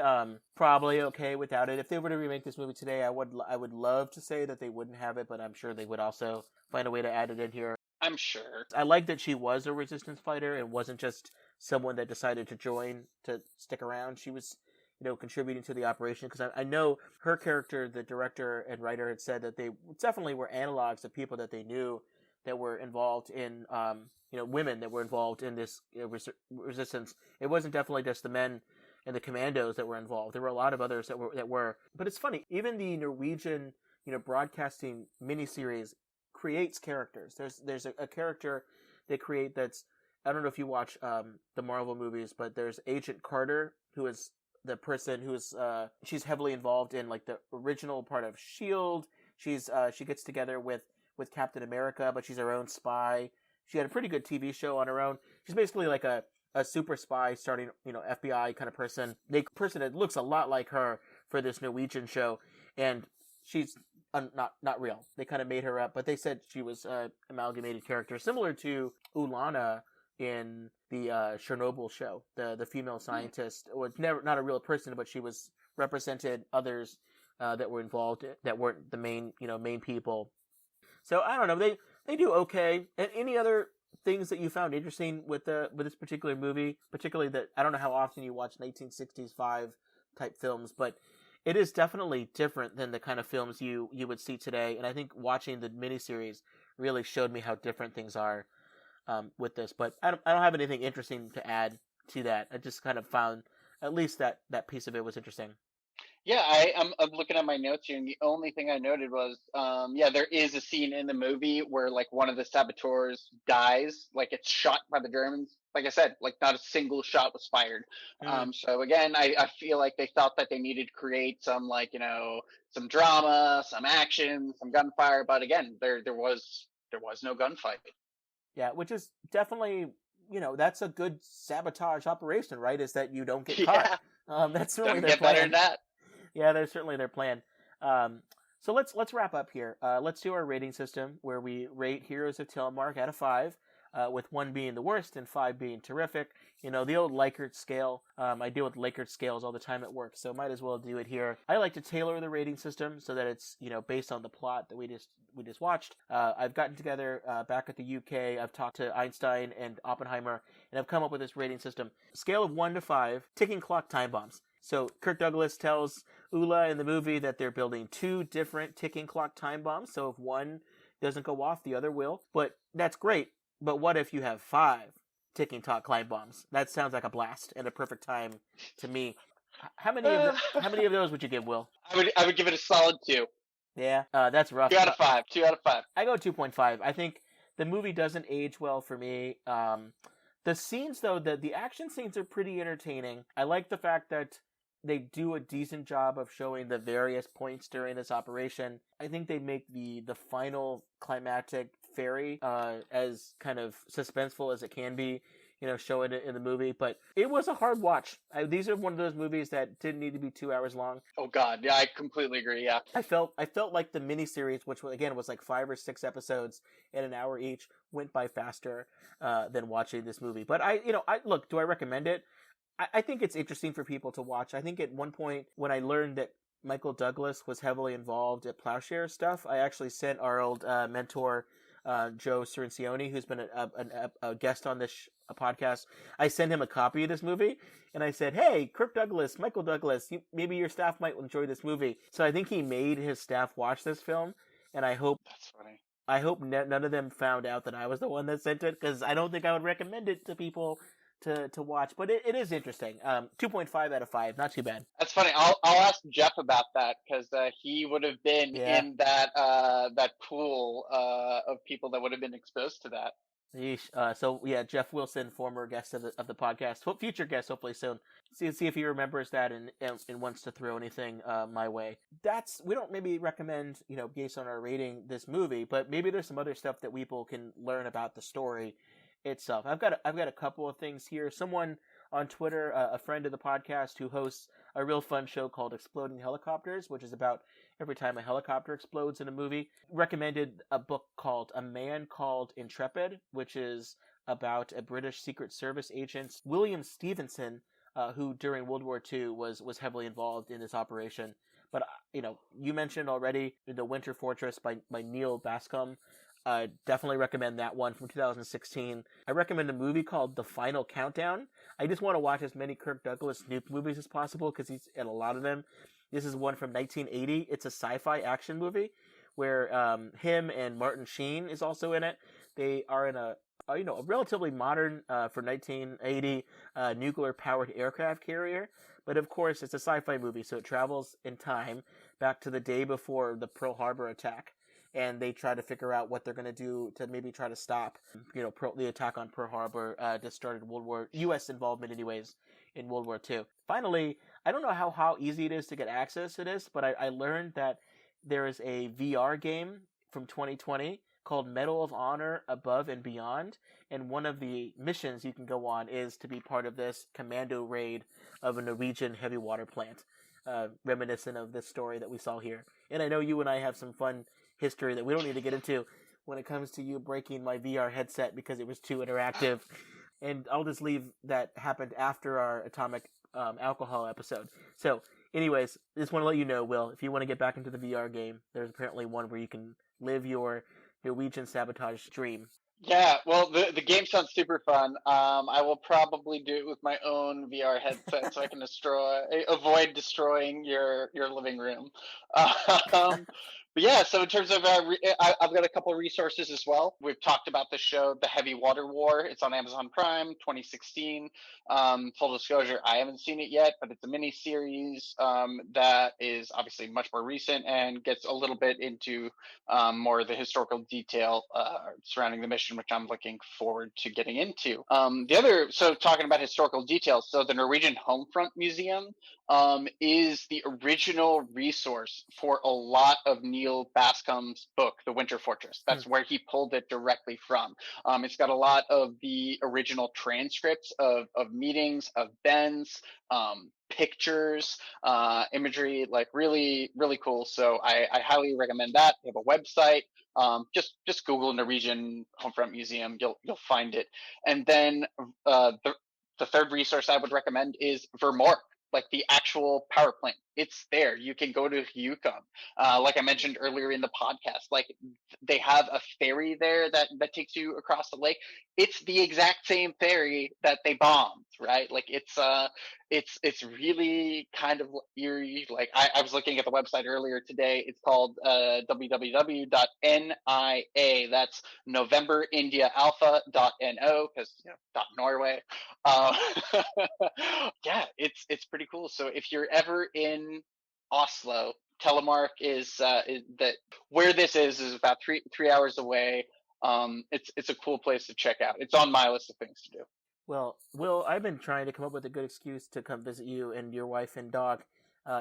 probably okay without it. If they were to remake this movie today, I would love to say that they wouldn't have it, but I'm sure they would also find a way to add it in here. I'm sure. I like that she was a resistance fighter and wasn't just someone that decided to join to stick around. She was, contributing to the operation, because I know her character, the director and writer, had said that they definitely were analogs of people that they knew that were involved in, women that were involved in this resistance. It wasn't definitely just the men and the commandos that were involved. There were a lot of others that were. But it's funny, even the Norwegian, broadcasting miniseries creates characters. There's a character they create that's, I don't know if you watch the Marvel movies, but there's Agent Carter, who is the person who's she's heavily involved in like the original part of S.H.I.E.L.D. She gets together with Captain America, but she's her own spy. She had a pretty good TV show on her own. She's basically like a super spy starting, FBI kind of person. The person that looks a lot like her for this Norwegian show, and she's not real. They kind of made her up, but they said she was an amalgamated character, similar to Ulana in the Chernobyl show. The female scientist was not a real person, but she was represented others that were involved that weren't the main people. So I don't know. They do okay. And any other things that you found interesting with this particular movie, particularly that I don't know how often you watch 1965 type films, but it is definitely different than the kind of films you would see today. And I think watching the miniseries really showed me how different things are with this. But I don't have anything interesting to add to that. I just kind of found at least that piece of it was interesting. Yeah, I'm looking at my notes here, and the only thing I noted was, there is a scene in the movie where like one of the saboteurs dies, like it's shot by the Germans. Like I said, like not a single shot was fired. So again, I feel like they thought that they needed to create some like, some drama, some action, some gunfire, but again, there was no gunfight. Yeah, which is definitely, that's a good sabotage operation, right? Is that you don't get caught. That's really their plan. Better than that. Yeah, that's certainly their plan. So let's wrap up here. Let's do our rating system where we rate Heroes of Telemark out of 5, with 1 being the worst and 5 being terrific. The old Likert scale. I deal with Likert scales all the time at work, so might as well do it here. I like to tailor the rating system so that it's based on the plot that we just watched. I've gotten together back at the UK. I've talked to Einstein and Oppenheimer, and I've come up with this rating system. Scale of 1 to 5, ticking clock time bombs. So Kirk Douglas tells Ulla in the movie that they're building 2 different ticking clock time bombs. So if one doesn't go off, the other will. But that's great. But what if you have 5 ticking clock time bombs? That sounds like a blast and a perfect time to me. How many of those would you give, Will? I would give it a solid 2. Yeah, that's rough. 2 out of 5. 2 out of 5. I go 2.5. I think the movie doesn't age well for me. The scenes, though, the action scenes are pretty entertaining. I like the fact that they do a decent job of showing the various points during this operation. I think they make the final climactic ferry as kind of suspenseful as it can be. showing it in the movie. But it was a hard watch. These are one of those movies that didn't need to be 2 hours long. Oh God, yeah, I completely agree. Yeah, I felt like the miniseries, which again was like 5 or 6 episodes and an hour each, went by faster than watching this movie. But I look, do I recommend it? I think it's interesting for people to watch. I think at one point when I learned that Michael Douglas was heavily involved at Plowshare stuff, I actually sent our old mentor, Joe Cirincione, who's been a guest on this podcast. I sent him a copy of this movie, and I said, hey, Kirk Douglas, Michael Douglas, maybe your staff might enjoy this movie. So I think he made his staff watch this film, and I hope... That's funny. I hope none of them found out that I was the one that sent it, because I don't think I would recommend it to people to watch, but it is interesting. 2.5 out of 5, not too bad. That's funny. I'll ask Jeff about that, because he would have been in that pool of people that would have been exposed to that. Yeesh. So yeah, Jeff Wilson, former guest of the podcast, future guest hopefully soon. See if he remembers that and wants to throw anything my way. We don't maybe recommend based on our rating this movie, but maybe there's some other stuff that people can learn about the story itself. I've got a couple of things here. Someone on Twitter, a friend of the podcast who hosts a real fun show called Exploding Helicopters, which is about every time a helicopter explodes in a movie, recommended a book called A Man Called Intrepid, which is about a British Secret Service agent, William Stephenson, who during World War II was heavily involved in this operation. But you mentioned already The Winter Fortress by Neal Bascomb. Definitely recommend that one from 2016. I recommend a movie called The Final Countdown. I just want to watch as many Kirk Douglas Snoop movies as possible because he's in a lot of them. This is one from 1980. It's a sci-fi action movie where him and Martin Sheen is also in it. They are in a relatively modern for 1980 nuclear-powered aircraft carrier. But of course, it's a sci-fi movie, so it travels in time back to the day before the Pearl Harbor attack. And they try to figure out what they're going to do to maybe try to stop, the attack on Pearl Harbor that started U.S. involvement anyways in World War II. Finally, I don't know how easy it is to get access to this, but I learned that there is a VR game from 2020 called Medal of Honor Above and Beyond, and one of the missions you can go on is to be part of this commando raid of a Norwegian heavy water plant, reminiscent of this story that we saw here. And I know you and I have some fun history that we don't need to get into when it comes to you breaking my VR headset because it was too interactive. And I'll just leave that happened after our atomic alcohol episode. So anyways, just want to let you know, Will, if you want to get back into the VR game, there's apparently one where you can live your Norwegian sabotage dream. Yeah, well, the game sounds super fun. I will probably do it with my own VR headset so I can avoid destroying your living room. But yeah, so in terms of, I've got a couple of resources as well. We've talked about the show, The Heavy Water War. It's on Amazon Prime, 2016. Full disclosure, I haven't seen it yet, but it's a mini series that is obviously much more recent and gets a little bit into more of the historical detail surrounding the mission, which I'm looking forward to getting into. So talking about historical details, so the Norwegian Homefront Museum is the original resource for a lot of Neal Bascomb's book, The Winter Fortress. That's where he pulled it directly from. It's got a lot of the original transcripts of meetings, of Ben's, pictures, imagery, like really, really cool. So I highly recommend that. They have a website. Just Google Norwegian Homefront Museum. You'll find it. And then the third resource I would recommend is Vermork, like the actual power plant. It's there. You can go to Yukon. Like I mentioned earlier in the podcast, like they have a ferry there that takes you across the lake. It's the exact same ferry that they bombed, right? Like it's really kind of eerie. Like I was looking at the website earlier today. It's called www.nia. That's November India Alpha.no because .Norway. Yeah, it's pretty cool. So if you're ever in Oslo, Telemark is that where this is about three hours away. It's a cool place to check out. It's on my list of things to do. Well, Will, I've been trying to come up with a good excuse to come visit you and your wife and dog.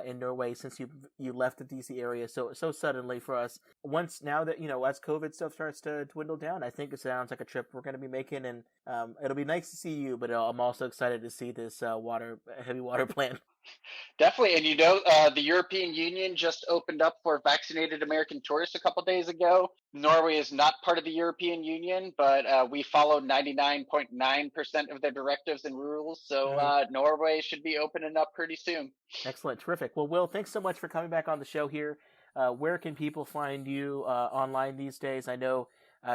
in Norway since you left the DC area so suddenly for us. Now that as COVID stuff starts to dwindle down, I think it sounds like a trip we're going to be making, and it'll be nice to see you. But I'm also excited to see this heavy water plant. Definitely. And the European Union just opened up for vaccinated American tourists a couple days ago. Norway is not part of the European Union, but we follow 99.9% of their directives and rules. So Norway should be opening up pretty soon. Excellent. Terrific. Well, Will, thanks so much for coming back on the show here. Where can people find you online these days? I know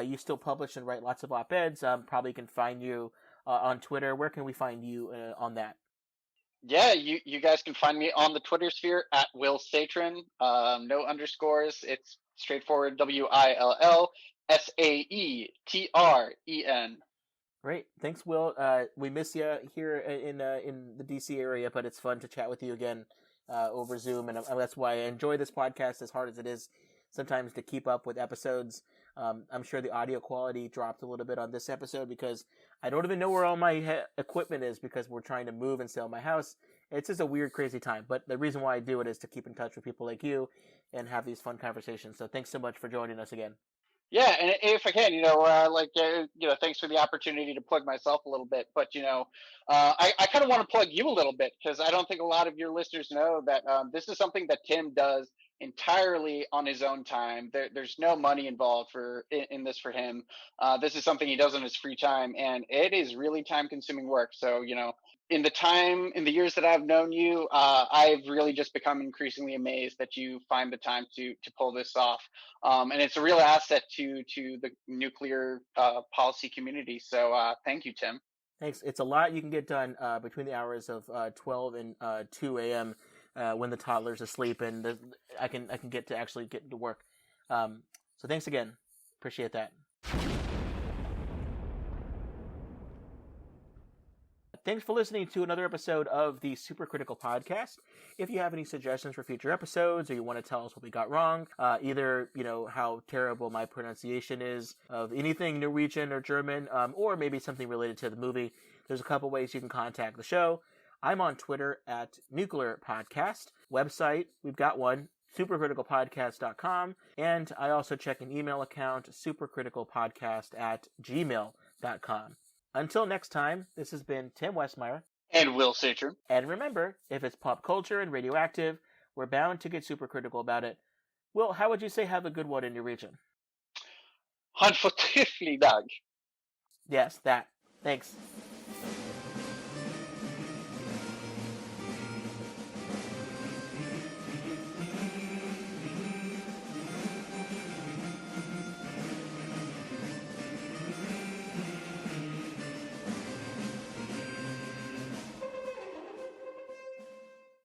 you still publish and write lots of op-eds. Probably can find you on Twitter. Where can we find you on that? Yeah, you guys can find me on the Twitter sphere at Will Saetren. No underscores. It's straightforward. WILLSAETREN. Great. Thanks, Will. We miss you here in the DC area, but it's fun to chat with you again over Zoom, and that's why I enjoy this podcast as hard as it is sometimes to keep up with episodes. I'm sure the audio quality dropped a little bit on this episode because I don't even know where all my equipment is because we're trying to move and sell my house. It's just a weird, crazy time. But the reason why I do it is to keep in touch with people like you and have these fun conversations. So thanks so much for joining us again. Yeah, and if I can, thanks for the opportunity to plug myself a little bit. But I kind of want to plug you a little bit because I don't think a lot of your listeners know that this is something that Tim does entirely on his own time. There's no money involved in this for him. This is something he does in his free time, and it is really time-consuming work. So in the years that I've known you, I've really just become increasingly amazed that you find the time to pull this off. And it's a real asset to the nuclear policy community. So thank you, Tim. Thanks. It's a lot you can get done between the hours of 12 and 2 a.m. When the toddler's asleep, and I can get to actually get to work. So thanks again. Appreciate that. Thanks for listening to another episode of the Supercritical Podcast. If you have any suggestions for future episodes, or you want to tell us what we got wrong, either how terrible my pronunciation is of anything Norwegian or German, or maybe something related to the movie, there's a couple ways you can contact the show. I'm on Twitter at Nuclear Podcast. Website, we've got one, supercriticalpodcast.com. And I also check an email account, supercriticalpodcast@gmail.com. Until next time, this has been Tim Westmyer. And Will Saetren. And remember, if it's pop culture and radioactive, we're bound to get super critical about it. Will, how would you say have a good one in your region? Han forträfflig dag. Yes, that. Thanks.